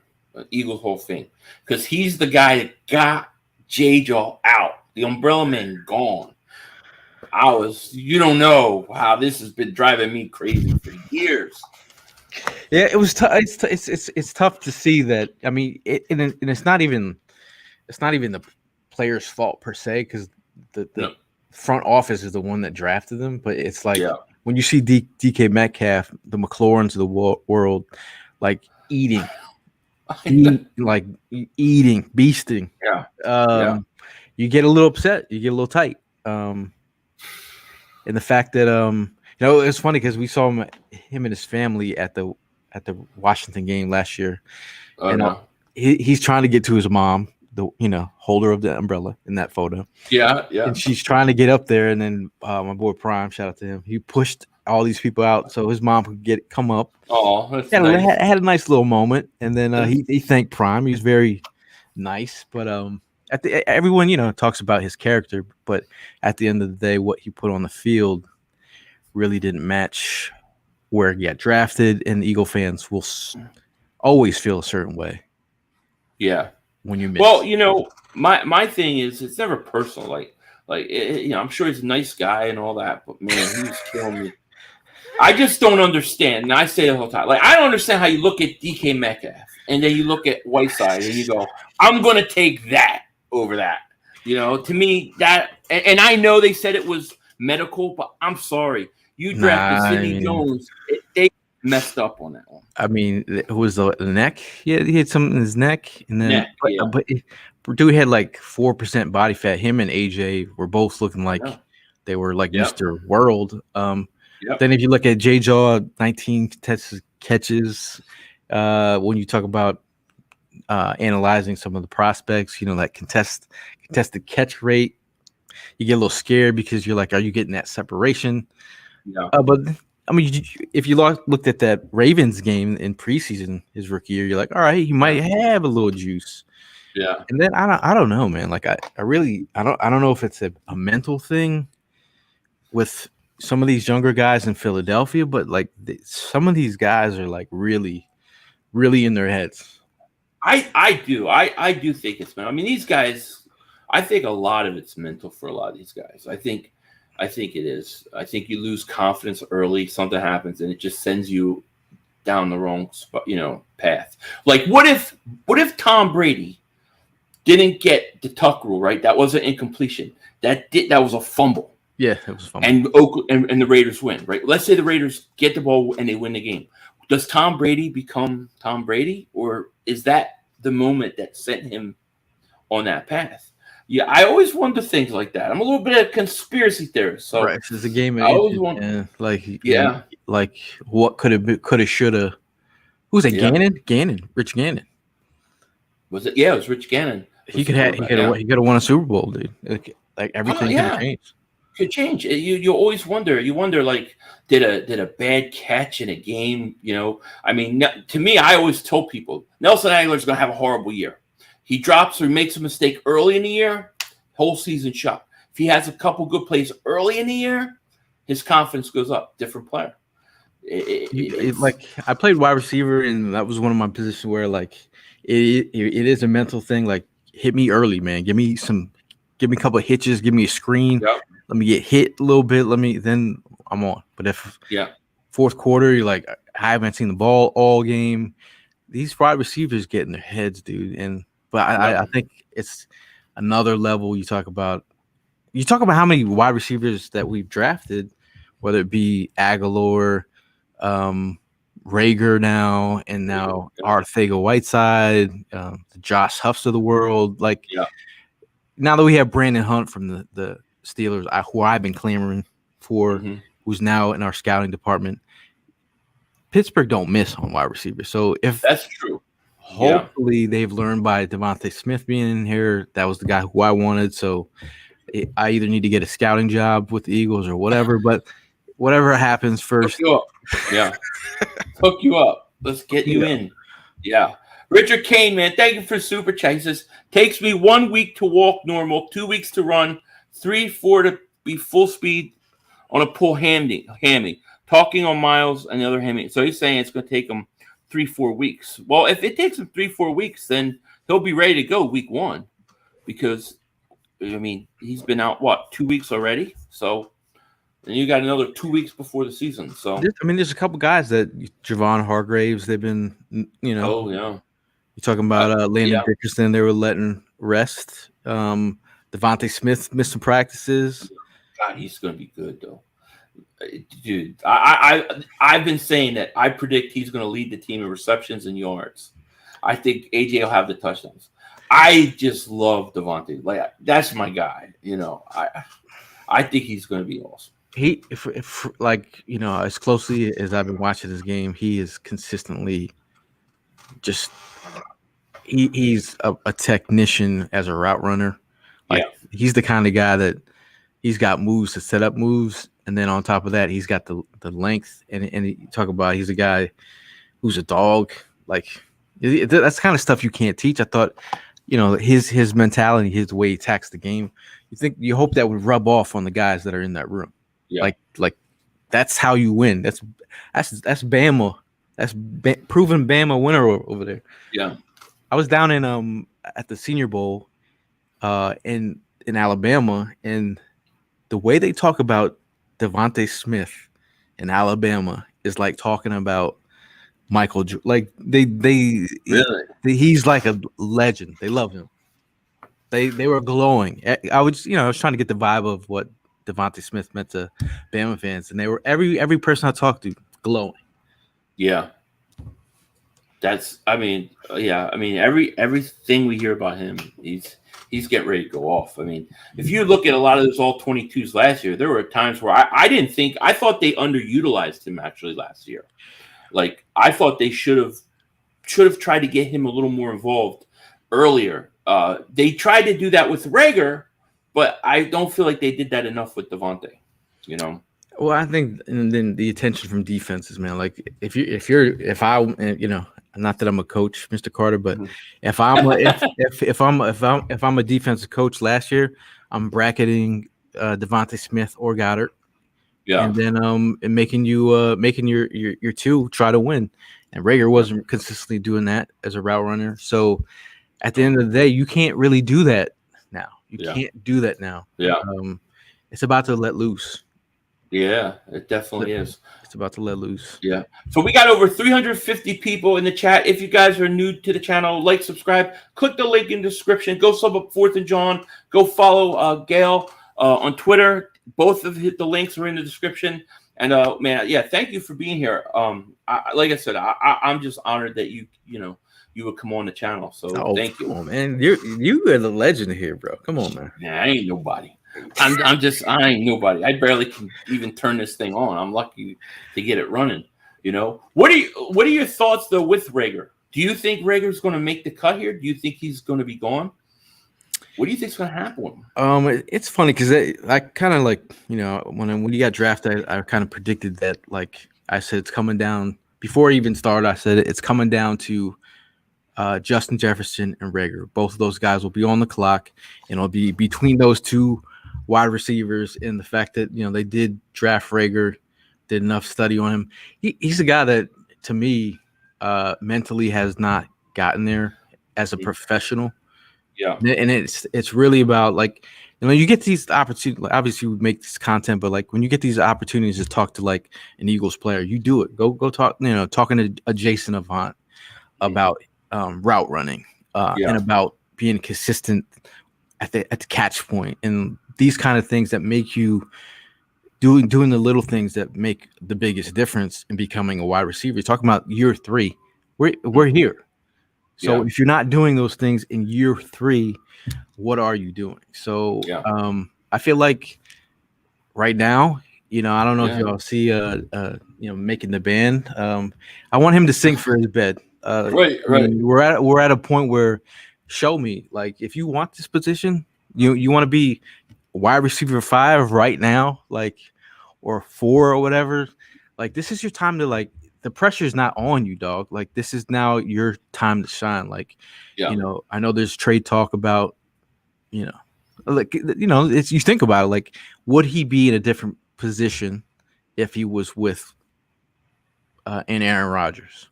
Eagles Hall of Fame, because he's the guy that got J-Jaw out. The Umbrella Man gone. You don't know how this has been driving me crazy for years. Yeah, it was tough. It's tough to see that. I mean, and it's not even the player's fault per se, because the front office is the one that drafted them. But it's like when you see DK Metcalf, the McLaurins of the world, like eating like eating, beasting. Yeah. Yeah. You get a little upset, you get a little tight. And the fact that it's funny because we saw him and his family at the Washington game last year, Oh, and no. he's trying to get to his mom, the holder of the umbrella in that photo. Yeah. Yeah. And she's trying to get up there, and then my boy Prime, shout out to him, he pushed all these people out so his mom could come up. Oh, that's had, nice. had a nice little moment, and then he thanked Prime. He was very nice, but everyone talks about his character, but at the end of the day, what he put on the field really didn't match where he got drafted, and Eagle fans will always feel a certain way. Yeah. When you miss. Well, my thing is it's never personal. Like I'm sure he's a nice guy and all that, but man, he was killing me. I just don't understand. And I say the whole time, like, I don't understand how you look at DK Metcalf and then you look at Whiteside and you go, I'm going to take that over that. To me, that, and I know they said it was medical, but I'm sorry. You drafted Sidney Jones. They messed up on that one. I mean, it was the neck. Yeah, he had something in his neck. And then, but dude had like 4% body fat. Him and AJ were both looking like they were like Mr. World. Then if you look at J Jaw, 19 contested catches. When you talk about analyzing some of the prospects, that contested catch rate, you get a little scared because you're like, are you getting that separation? Yeah. But I mean, if you looked at that Ravens game in preseason his rookie year, you're like, all right, he might have a little juice. Yeah. And then I don't know, man. Like I don't know if it's a mental thing with some of these younger guys in Philadelphia, but like some of these guys are like really, really in their heads. I do think it's mental. I mean, these guys, I think a lot of it's mental for a lot of these guys. I think it is. I think you lose confidence early, something happens, and it just sends you down the wrong path. Like what if Tom Brady didn't get the tuck rule, right? That was an incompletion. That was a fumble. Yeah, it was a fumble. And the Raiders win, right? Let's say the Raiders get the ball and they win the game. Does Tom Brady become Tom Brady, or is that the moment that sent him on that path? Yeah, I always wonder things like that. I'm a little bit of a conspiracy theorist. So right, it's a game. I always wonder, like what could have, should have. Who's that? Gannon, Rich Gannon. Was it? Yeah, it was Rich Gannon. He could have won a Super Bowl, dude. Like everything could have changed. Could change. You always wonder. You wonder, like, did a bad catch in a game? I mean, to me, I always tell people Nelson Aguilar's going to have a horrible year. He drops or makes a mistake early in the year, whole season shot. If he has a couple good plays early in the year, his confidence goes up. Different player. Like I played wide receiver, and that was one of my positions where like it is a mental thing. Like hit me early, man. Give me a couple of hitches. Give me a screen. Yep. Let me get hit a little bit. Then I'm on. But if fourth quarter, you're like, I haven't seen the ball all game. These wide receivers get in their heads, dude. But I think it's another level. You talk about how many wide receivers that we've drafted, whether it be Aguilar, Rager now, and now Arcega-Whiteside, the Josh Huffs of the world. Like now that we have Brandon Hunt from the Steelers, who I've been clamoring for, who's now in our scouting department. Pittsburgh don't miss on wide receivers. So if that's true, hopefully they've learned by Devonte Smith being in here. That was the guy who I wanted. So I either need to get a scouting job with the Eagles or whatever. But whatever happens first, hook you up. Yeah, hook you up. Let's get you in. Yeah. Richard Kane, man, thank you for super chat. He says, takes me 1 week to walk normal, 2 weeks to run, 3-4 to be full speed on a pull hammy, talking on miles and the other hammy. So he's saying it's going to take him 3-4 weeks. Well, if it takes him 3-4 weeks, then he'll be ready to go week 1 because, I mean, he's been out, 2 weeks already? So then you got another 2 weeks before the season. So I mean, there's a couple guys that Javon Hargraves, they've been, Oh, yeah. You're talking about Landon Dickerson, they were letting rest. Devonte Smith missed some practices. God, he's going to be good, though. Dude, I've been saying that I predict he's going to lead the team in receptions and yards. I think AJ will have the touchdowns. I just love Devonte. Like that's my guy. I think he's going to be awesome. If like as closely as I've been watching this game, he is consistently just he's a technician as a route runner. Like he's the kind of guy that he's got moves to set up moves, and then on top of that, he's got the length. And you talk about he's a guy who's a dog. Like that's the kind of stuff you can't teach. I thought, his mentality, his way he attacks the game. You hope that would rub off on the guys that are in that room. Yeah. Like that's how you win. That's Bama. That's proven Bama winner over there. Yeah. I was down in at the Senior Bowl in Alabama, and the way they talk about Devonte Smith in Alabama is like talking about Michael. Like they really he's like a legend. They love him. They were glowing. I was trying to get the vibe of what Devonte Smith meant to Bama fans, and they were every person I talked to glowing. Yeah. Everything we hear about him, he's getting ready to go off. I mean, if you look at a lot of those all 22s last year, there were times where I thought they underutilized him actually last year. Like I thought they should have tried to get him a little more involved earlier. They tried to do that with Reagor, but I don't feel like they did that enough with Devonte. Well, I think, and then the attention from defenses, man. Like if not that I'm a coach, Mr. Carter, but if I'm a defensive coach last year, I'm bracketing Devonte Smith or Goddard. Yeah. And then making your two try to win. And Reagor wasn't consistently doing that as a route runner. So at the end of the day, you can't really do that now. You can't do that now. Yeah. It's about to let loose. Yeah, it definitely is. It's about to let loose. Yeah. So we got over 350 people in the chat. If you guys are new to the channel, like, subscribe, click the link in the description. Go sub up 4th and John. Go follow Gayle on Twitter. Both of the links are in the description. And thank you for being here. Like I said, I'm just honored that you would come on the channel. So thank you. On, man. You are the legend here, bro. Come on, man. Nah, I ain't nobody. I ain't nobody. I barely can even turn this thing on. I'm lucky to get it running. What are your thoughts though with Reagor? Do you think Rager's going to make the cut here? Do you think he's going to be gone? What do you think's going to happen with him? It's funny because I kind of like when you got drafted, I kind of predicted that. Like I said, it's coming down before it even started. I said it's coming down to Justin Jefferson and Reagor. Both of those guys will be on the clock, and it'll be between those two wide receivers. And the fact that they did draft Reagor, did enough study on him. He's a guy that to me mentally has not gotten there as a professional. Yeah, and it's really about like you get these opportunities. Obviously, we make this content, but like when you get these opportunities to talk to like an Eagles player, you do it. Go talk. Talking to Jason Avant about route running and about being consistent at the catch point and these kind of things that make you doing the little things that make the biggest difference in becoming a wide receiver. You're talking about year 3. We're here. So if you're not doing those things in year 3, what are you doing? So I feel like right now, I don't know if y'all see making the band. I want him to sing for his bed. Right. I mean, we're at a point where show me, like, if you want this position, you want to be wide receiver 5 right now, like, or 4 or whatever. Like, this is your time to, like, the pressure is not on you, dog. Like, this is now your time to shine. Like, I know there's trade talk about, it's, you think about it, like, would he be in a different position if he was with an Aaron Rodgers?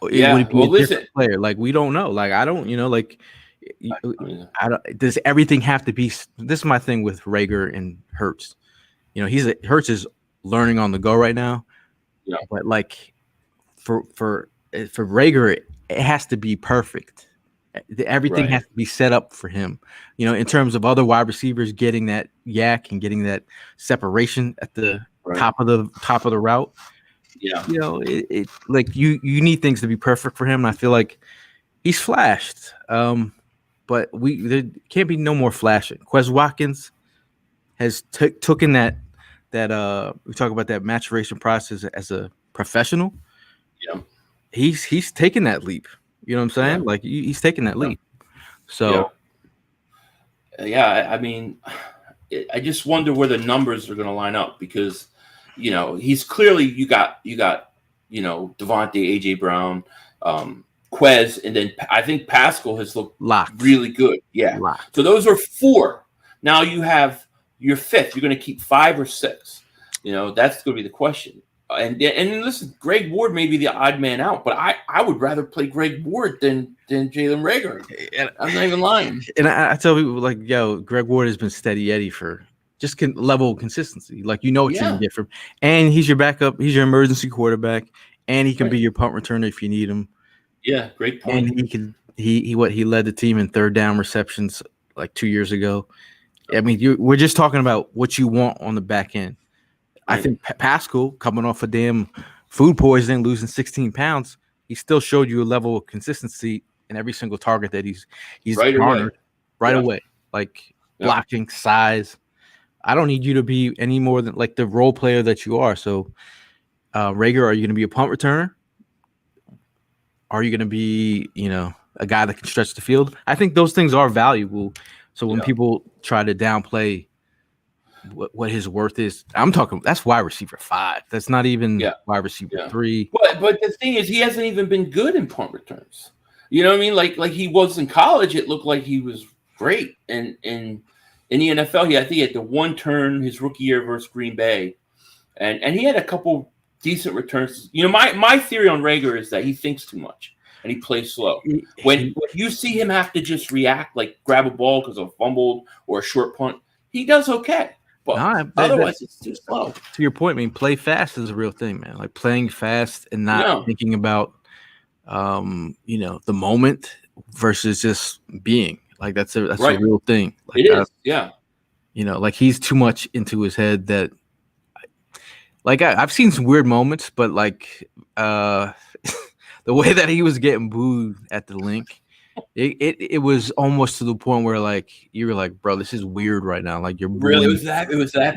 Would he be a different player? Like, we don't know. Like, I don't, I don't. Does everything have to be? This is my thing with Reagor and Hurts. Hurts is learning on the go right now. Yeah. But like for Reagor, it has to be perfect. Everything has to be set up for him. In terms of other wide receivers getting that yak and getting that separation at the top of the route. Yeah. it like you need things to be perfect for him. And I feel like he's flashed. But there can't be no more flashing. Quez Watkins has taken that we talk about that maturation process as a professional. Yeah. He's taken that leap. You know what I'm saying? Yeah. Like he's taking that leap. Yeah. So Yeah. I mean, I just wonder where the numbers are going to line up because, he's clearly you got Devonte, AJ Brown, Quez, and then I think Pascal has looked locked. really good. Yeah. Locked. So those are 4. Now you have your 5th. You're going to keep 5 or 6. That's going to be the question. And listen, Greg Ward may be the odd man out, but I would rather play Greg Ward than Jalen Reagor. I'm not even lying. And I tell people like, yo, Greg Ward has been steady Eddie for just level of consistency. Like what you're gonna get from, and he's your backup, he's your emergency quarterback, and he can be your punt returner if you need him. Yeah, great point. And he led the team in third down receptions like 2 years ago. I mean, we're just talking about what you want on the back end. I think Pascal, coming off a damn food poisoning, losing 16 pounds, he still showed you a level of consistency in every single target that he's garnered away. Like blocking, size. I don't need you to be any more than like the role player that you are. So, Reagor, are you going to be a punt returner? Are you going to be, a guy that can stretch the field? I think those things are valuable. So when people try to downplay what his worth is, I'm talking that's wide receiver 5. That's not even wide receiver 3. But the thing is, he hasn't even been good in punt returns. You know what I mean? Like he was in college, it looked like he was great. And in the NFL, I think he had the one turn his rookie year versus Green Bay, and he had a couple decent returns. My theory on Reagor is that he thinks too much and he plays slow. When you see him have to just react, like grab a ball because of a fumbled or a short punt, he does okay. But otherwise, it's too slow. To your point, I mean, play fast is a real thing, man. Like playing fast and not thinking about, the moment versus just being. Like that's a real thing. Like, it is, yeah. Like he's too much into his head that. Like I've seen some weird moments, but like the way that he was getting booed at the link. It was almost to the point where like you were like, bro, this is weird right now. Like you're really it was that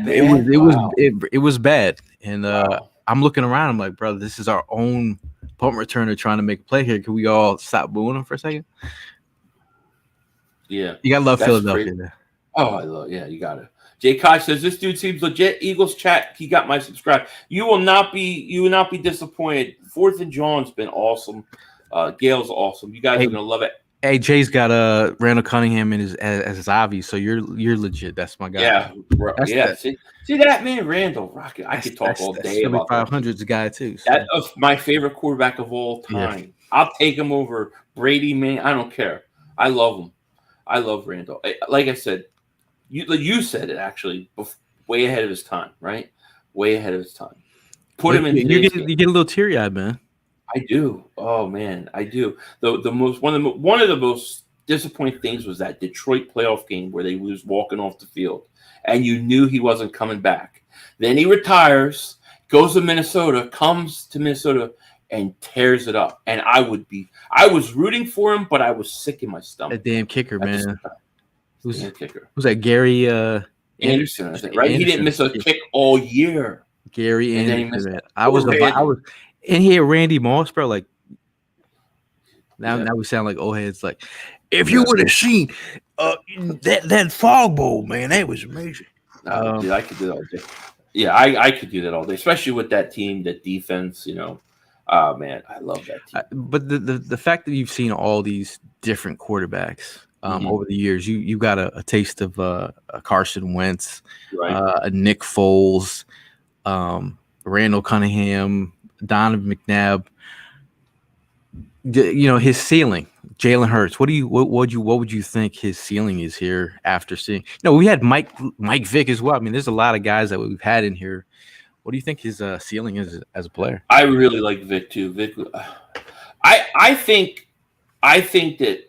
bad. It was bad. And I'm looking around. I'm like, bro, this is our own punt returner trying to make a play here. Can we all stop booing him for a second? Yeah, you gotta love Philadelphia. There. Oh, I love. Yeah, you gotta. Jay Koch says this dude seems legit. Eagles chat. He got my subscribe. You will not be disappointed. 4th and John's been awesome. Gale's awesome. You guys are gonna love it. Hey, Jay's got Randall Cunningham as his Avi, so you're legit. That's my guy. Yeah, yeah. See that man, Randall Rocket. I could talk all day about 500's guy too. So. That was my favorite quarterback of all time. Yeah. I'll take him over Brady, man. I don't care. I love him. I love Randall. Like I said, you said it actually, way ahead of his time, right? Way ahead of his time. Put him in. You get a little teary eyed, man. I do. Oh man, I do. One of the most disappointing things was that Detroit playoff game where they was walking off the field, and you knew he wasn't coming back. Then he retires, goes to Minnesota, comes to Minnesota, and tears it up. And I was rooting for him, but I was sick in my stomach. That damn kicker, man. Who's the kicker? Was that Gary Anderson? I think, right? Anderson. He didn't miss a kick all year. Gary Anderson. I was. And he had Randy Moss, bro. Like now we sound like old heads. Like if you would have seen that fog bowl, man, that was amazing. Dude, I could do that all day. Yeah, I could do that all day, especially with that team, that defense. Oh man, I love that team. But the fact that you've seen all these different quarterbacks over the years, you got a taste of a Carson Wentz, right. A Nick Foles, Randall Cunningham, Donovan McNabb. His ceiling, Jalen Hurts. What would you think his ceiling is here after seeing? We had Mike Vick as well. I mean, there's a lot of guys that we've had in here. What do you think his ceiling is as a player? I really like Vick too. Vick, I think that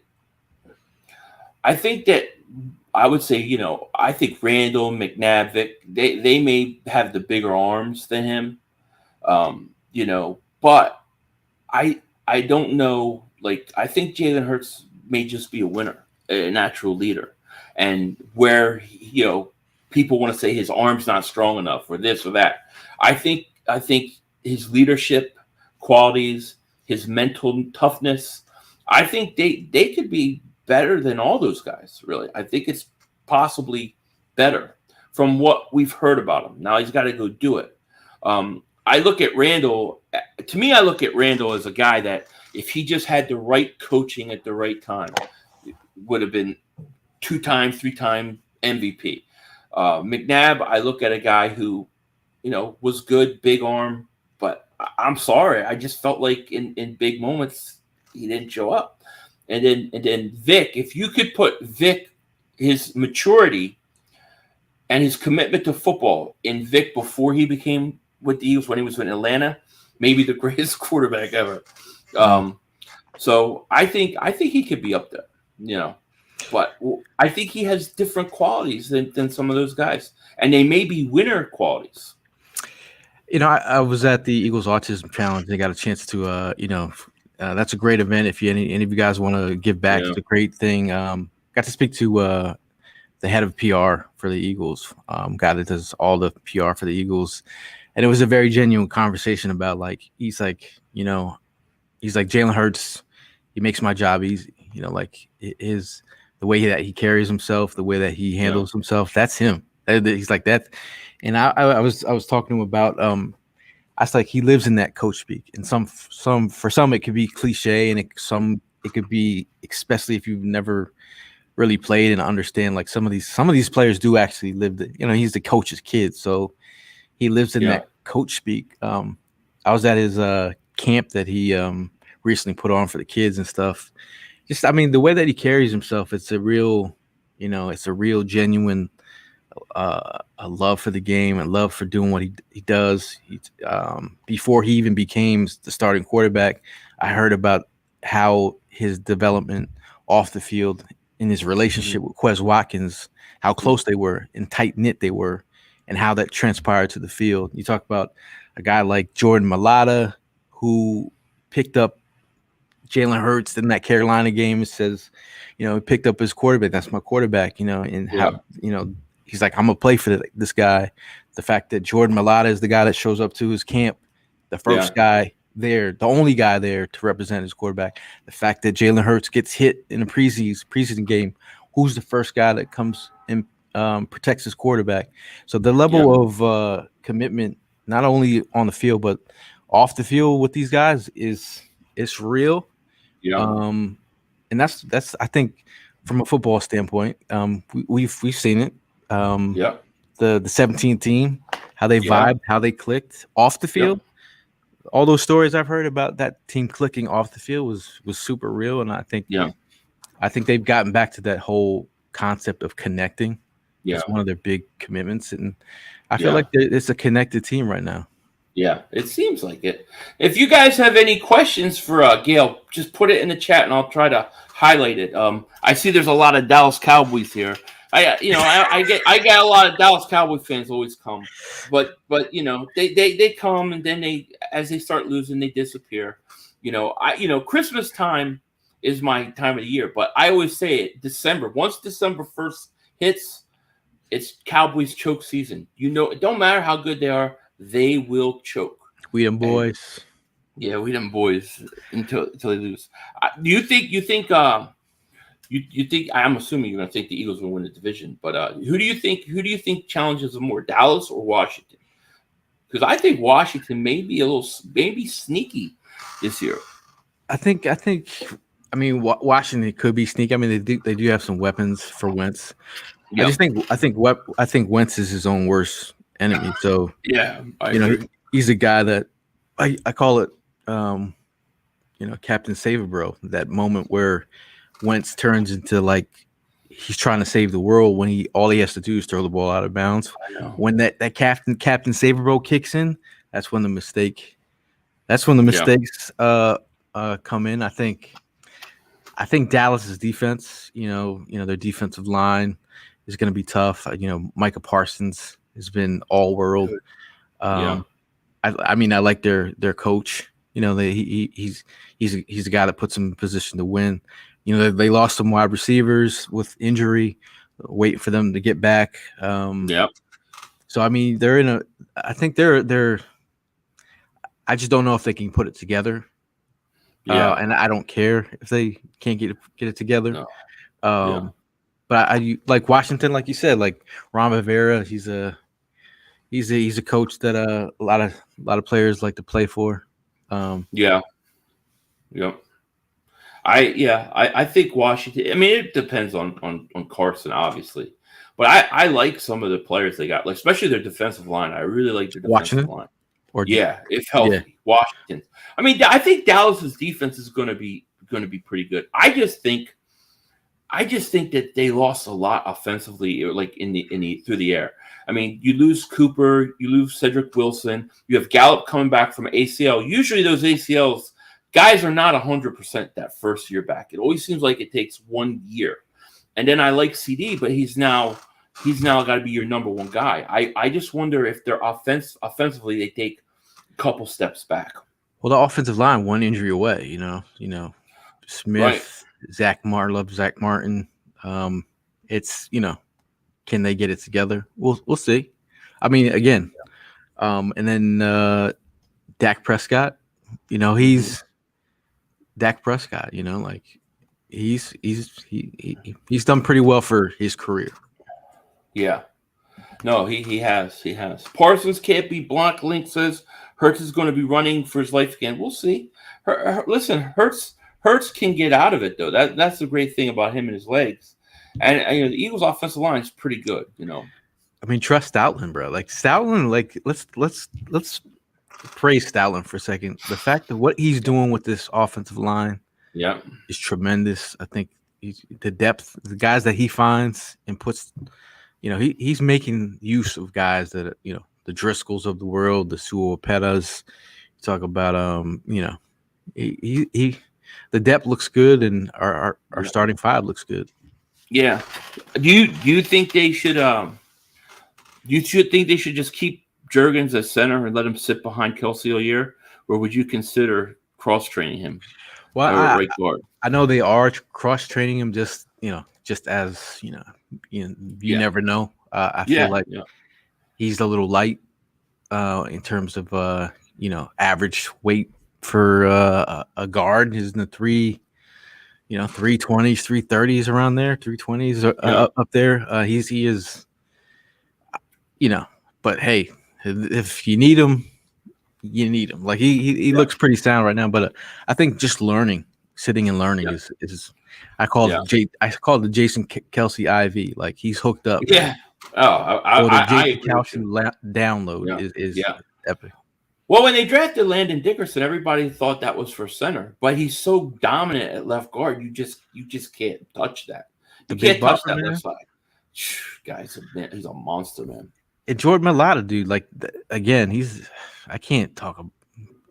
I would say, I think Randall, McNabb, Vick, they may have the bigger arms than him. But I don't know. Like, I think Jalen Hurts may just be a winner, a natural leader, and where people want to say his arm's not strong enough or this or that. I think his leadership qualities, his mental toughness, I think they could be better than all those guys. Really, I think it's possibly better from what we've heard about him. Now he's got to go do it. I look at Randall. To me, I look at Randall as a guy that if he just had the right coaching at the right time, would have been 2-time, 3-time MVP. McNabb, I look at a guy who, was good, big arm, but I'm sorry, I just felt like in big moments he didn't show up. And then Vic, if you could put Vic, his maturity and his commitment to football in Vic before he became with the Eagles, when he was in Atlanta, maybe the greatest quarterback ever. So I think he could be up there, but I think he has different qualities than some of those guys, and they may be winner qualities. I was at the Eagles Autism Challenge. They got a chance to, that's a great event. If any of you guys want to give back, it's a great thing. Got to speak to the head of PR for the Eagles, guy that does all the PR for the Eagles. And it was a very genuine conversation about, like, he's like Jalen Hurts, he makes my job easy. Like the way that he carries himself, the way that he handles himself, that's him. He's like that. And I was talking to him about I was like, he lives in that coach speak. And for some it could be cliche, and it could be, especially if you've never really played and understand, like some of these players do actually live he's the coach's kid, so he lives in that coach speak. I was at his camp that he recently put on for the kids and stuff. Just, the way that he carries himself, it's a real genuine a love for the game and love for doing what he does. Before he even became the starting quarterback, I heard about how his development off the field in his relationship with Quez Watkins, how close they were and tight-knit they were, and how that transpired to the field. You talk about a guy like Jordan Mailata, who picked up Jalen Hurts in that Carolina game. It says, he picked up his quarterback. That's my quarterback, and how, he's like, I'm going to play for this guy. The fact that Jordan Mailata is the guy that shows up to his camp, the first guy there, the only guy there to represent his quarterback. The fact that Jalen Hurts gets hit in a preseason game, who's the first guy that comes and protects his quarterback. So the level of commitment, not only on the field but off the field with these guys, it's real. And that's I think from a football standpoint, we've seen it. The 17 team, how they vibed, how they clicked off the field. All those stories I've heard about that team clicking off the field was super real, and I think they've gotten back to that whole concept of connecting. It's one of their big commitments, and I feel like it's a connected team right now. Yeah, it seems like it. If you guys have any questions for Gayle, just put it in the chat, and I'll try to highlight it. I see there's a lot of Dallas Cowboys here. I get a lot of Dallas Cowboy fans always come, but they come, and then as they start losing, they disappear. Christmas time is my time of the year, but I always say it, December. Once December 1st hits, it's Cowboys choke season. It don't matter how good they are, they will choke. We them boys. We them boys until they lose. You think I'm assuming you're going to think the Eagles will win the division, but who do you think challenges them more, Dallas or Washington? Because I think Washington may be sneaky this year. I think Washington could be sneaky. They do have some weapons for Wentz. I think Wentz is his own worst enemy. So he's a guy that I call it Captain Save-A-Bro, that moment where Wentz turns into like he's trying to save the world when all he has to do is throw the ball out of bounds. When that Captain Save-A-Bro kicks in, that's when the mistakes come in. I think Dallas's defense, their defensive line is going to be tough. Micah Parsons has been all world. I mean, I like their coach. You know, he's a guy that puts them in position to win. You know, they lost some wide receivers with injury, waiting for them to get back. Yep. So I mean, they're in a. I think they're. I just don't know if they can put it together. Yeah. And I don't care if they can't get it together. No. Um, But I like Washington, like you said, like Ron Rivera. He's a coach that a lot of players like to play for. Yeah. Yep. I think Washington. I mean, it depends on Carson, obviously, but I like some of the players they got, like especially their defensive line. I really like their defensive Washington line. or Yeah, if healthy, Washington. I mean, I think Dallas's defense is going to be pretty good. I just think that they lost a lot offensively, like in the through the air. I mean, you lose Cooper, you lose Cedric Wilson, you have Gallup coming back from ACL. Usually, those ACLs guys are not 100% that first year back. It always seems like it takes 1 year. And then I like CD, but he's now got to be your number one guy. I just wonder if their offensively they take a couple steps back. Well, the offensive line one injury away. You know, Smith, right. Zach Martin. It's can they get it together? We'll see. I mean, again, and then Dak Prescott. He's Dak Prescott. Like he's done pretty well for his career. Yeah. No, he has. Parsons can't be blocked. Link says Hurts is going to be running for his life again. We'll see. Listen, Hurts can get out of it though. That's the great thing about him and his legs. And the Eagles' offensive line is pretty good. I mean, trust Stoutland, bro. Like Stoutland, let's praise Stoutland for a second. The fact that what he's doing with this offensive line, is tremendous. I think the depth, the guys that he finds and puts, he's making use of guys that the Driscolls of the world, the Suo-Petas. You talk about he the depth looks good, and our starting five looks good. Yeah. Do you think they should just keep Juergens as center and let him sit behind Kelsey all year, or would you consider cross training him? Well, right guard? I know they are cross training him, just as you never know. I feel like he's a little light in terms of average weight for a guard. He's in the 320s, 330s around there, 320s up there. He is, but hey, if you need him, you need him. Like he looks pretty sound right now, but I think just sitting and learning is I call it the Jason Kelsey IV. Like he's hooked up. Yeah. The Jason Kelsey download is epic. Well, when they drafted Landon Dickerson, everybody thought that was for center, but he's so dominant at left guard, you just can't touch that. You can't touch that left side. Guys, he's a monster, man. And Jordan Mailata, dude, like again, I can't talk.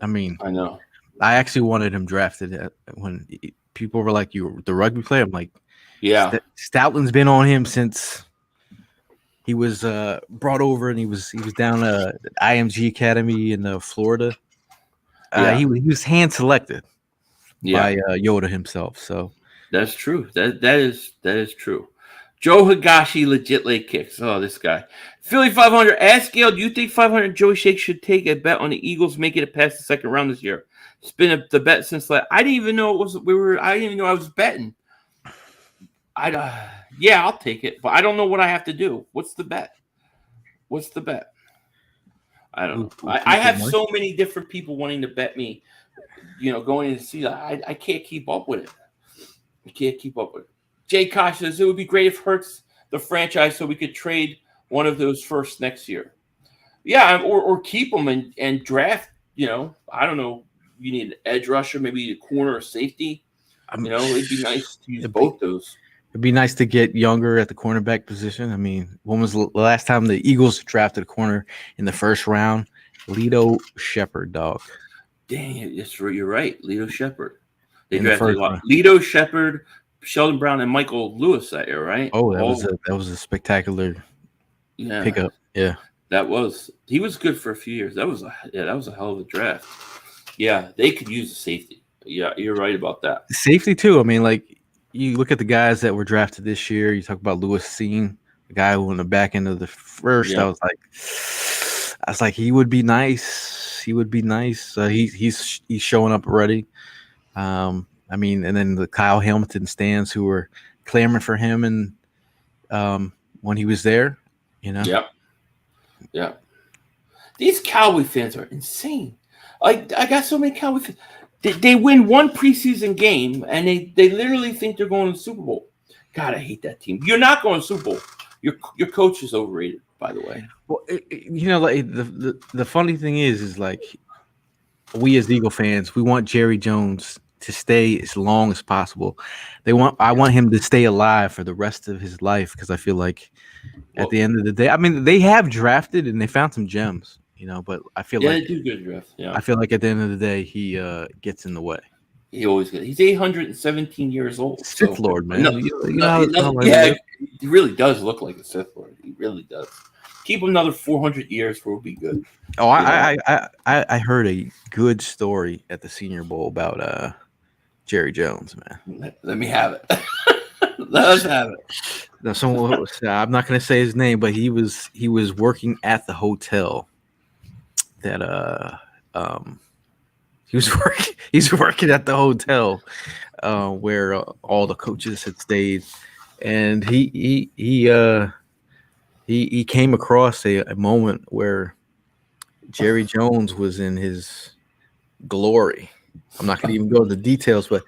I mean, I know. I actually wanted him drafted when people were like, "You the rugby player." I'm like, yeah. Stoutland's been on him since he was brought over, and he was down at IMG Academy in Florida. He was hand selected by Yoda himself. So that's true. That is true. Joe Higashi legit late kicks. Oh, this guy. Philly 500. Ask Gayle, do you think 500 Joey Shake should take a bet on the Eagles making it past the second round this year? It's been the bet since I didn't even know it was. I didn't even know I was betting. I'll take it, but I don't know what I have to do. What's the bet? I don't know. I have so many different people wanting to bet me. Going into the season, I can't keep up with it. Jay Kosh says it would be great if Hurts the franchise so we could trade one of those first next year. Yeah, or keep them and draft. I don't know. You need an edge rusher, maybe a corner or safety. It'd be nice to use both those. It'd be nice to get younger at the cornerback position. I mean, when was the last time the Eagles drafted a corner in the first round? Lito Shepherd, dog. Dang it, you're right. Lito Shepherd. They drafted a lot. Lito Shepherd, Sheldon Brown, and Michael Lewis that year, right? Oh, that was a spectacular pickup. Yeah. He was good for a few years. That was a hell of a draft. Yeah, they could use a safety. Yeah, you're right about that. Safety too. I mean, like you look at the guys that were drafted this year. You talk about Lewis Seen, the guy who in the back end of the first. Yeah. I was like, he would be nice. He would be nice. He's showing up already. I mean, and then the Kyle Hamilton stands who were clamoring for him, and when he was there, you know. Yeah. These Cowboy fans are insane. I got so many Cowboy fans. They win one preseason game, and they literally think they're going to the Super Bowl. God, I hate that team. You're not going to Super Bowl. Your coach is overrated, by the way. Well, like the funny thing is like we as Eagle fans, we want Jerry Jones to stay as long as possible. I want him to stay alive for the rest of his life because I feel like at the end of the day, I mean, they have drafted and they found some gems, you know, but I feel like they do good draft. Yeah, I feel like at the end of the day, he gets in the way. He always gets. He's 817 years old. Sith Lord, man. He really does look like a Sith Lord. He really does. Keep him another 400 years, we'll be good. Oh, I heard a good story at the Senior Bowl about Jerry Jones, man. Let me have it. Let us have it. Now, I'm not going to say his name, but he was working at the hotel that he's working at the hotel where all the coaches had stayed, and he came across a moment where Jerry Jones was in his glory. I'm not going to even go into the details, but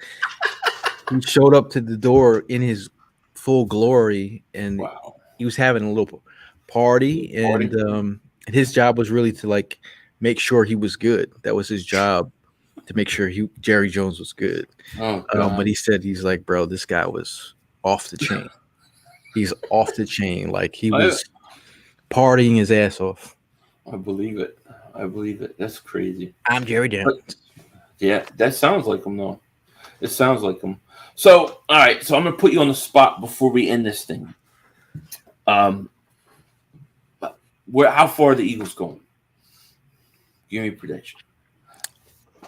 he showed up to the door in his full glory, and he was having a little party, and his job was really to like make sure he was good. That was his job, to make sure Jerry Jones was good. But he said, he's like, bro, this guy was off the chain. He's off the chain. Like he was partying his ass off. I believe it. That's crazy. I'm Jerry Jones. Yeah, that sounds like him, though. It sounds like him. So, all right. So I'm going to put you on the spot before we end this thing. How far are the Eagles going? Give me a prediction.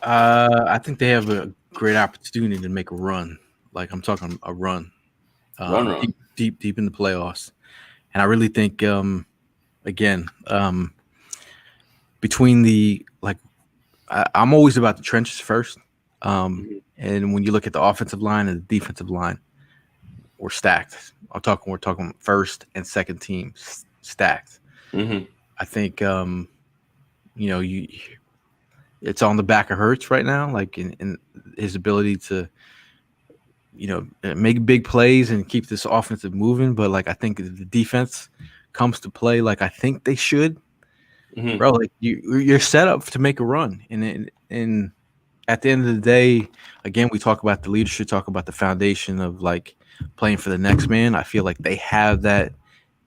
I think they have a great opportunity to make a run. Like I'm talking a run. Run. Deep in the playoffs. And I really think, between the I'm always about the trenches first. And when you look at the offensive line and the defensive line, we're stacked. We're talking first and second team stacked. Mm-hmm. I think it's on the back of Hurts right now, like in his ability to make big plays and keep this offensive moving. But like I think if the defense comes to play like I think they should. Mm-hmm. Bro, like you're set up to make a run, and at the end of the day, again, we talk about the leadership, talk about the foundation of like playing for the next man. I feel like they have that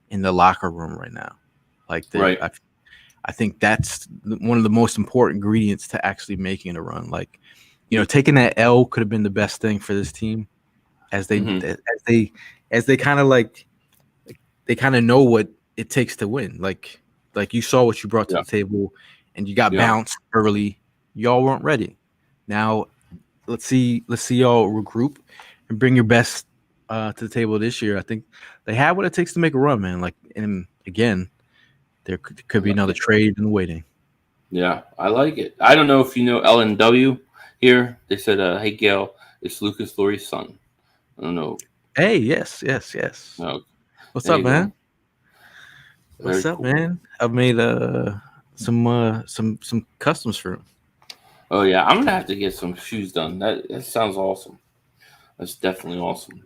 in the locker room right now. Like, I think that's one of the most important ingredients to actually making a run. Like, taking that L could have been the best thing for this team, as they kind of like they kind of know what it takes to win. Like you saw what you brought to the table, and you got bounced early. Y'all weren't ready. Now, let's see y'all regroup and bring your best to the table this year. I think they have what it takes to make a run, man. Like, and again, there could be another trade in the waiting. Yeah, I like it. I don't know if you know LNW here. They said, "Hey, Gayle, it's Lucas Lurie's son." I don't know. Hey, yes. Oh, What's up, man? What's up, man? I've made some customs for him. Oh yeah, I'm gonna have to get some shoes done. That sounds awesome. That's definitely awesome.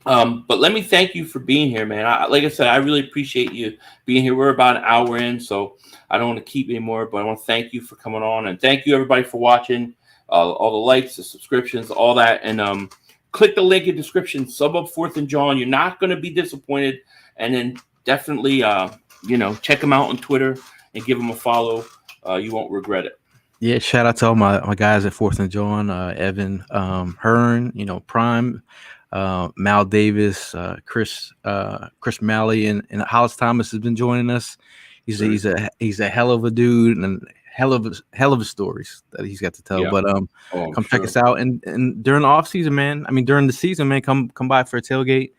But let me thank you for being here, man. Like I said, I really appreciate you being here. We're about an hour in, so I don't want to keep anymore. But I want to thank you for coming on, and thank you everybody for watching. All the likes, the subscriptions, all that, and click the link in the description. Sub up 4th and John. You're not going to be disappointed. And then definitely, check them out on Twitter and give them a follow. You won't regret it. Yeah, shout out to all my guys at 4th and John, Evan, Hearn, Prime, Mal Davis, Chris Malley, and Hollis Thomas has been joining us. He's a hell of a dude and hell of stories that he's got to tell. Yeah. But come check us out and during the off season, man. I mean during the season, man, come by for a tailgate.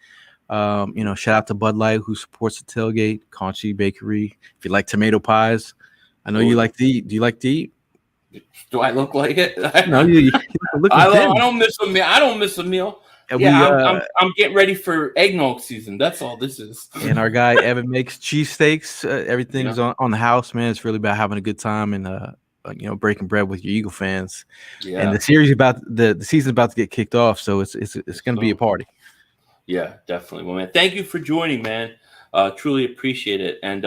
Shout out to Bud Light who supports the tailgate, Conchi Bakery. If you like tomato pies, I know you like to eat. Do you like to eat? Do I look like it? No, you look I don't miss a meal. I don't miss a meal. And I'm getting ready for eggnog season. That's all this is. And our guy Evan makes cheesesteaks. Everything's on the house, man. It's really about having a good time and breaking bread with your Eagle fans. Yeah. And the series the season's about to get kicked off, so it's going to be a party. Yeah, definitely. Well, man, thank you for joining, man. Truly appreciate it. And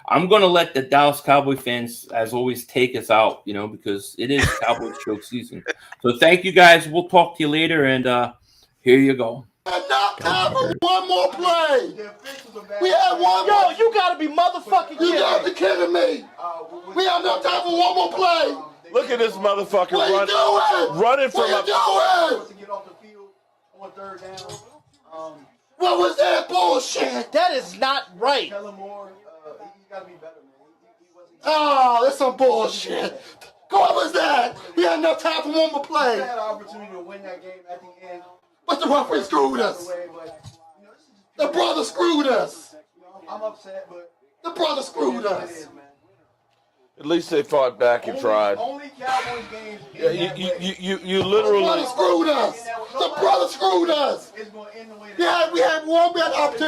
I'm going to let the Dallas Cowboy fans, as always, take us out, because it is Cowboy choke season. So thank you, guys. We'll talk to you later, and here you go. Not time for one more play. We had one. Yo, you gotta be motherfucking kidding. You gotta be kidding me. We have no time for one more play. Look at this motherfucker What are you doing? running from What are you doing? What was that bullshit? That is not right. Oh, that's some bullshit. What was that? We had no time for one more play. Opportunity to win that game at the end. But the referee screwed us. The brother screwed us. I'm upset, but the brother screwed us. At least they fought back and tried. Only Cowboys games. Yeah, you literally. The brother screwed us. The brother screwed us. It's going to end the way we had one bad opportunity.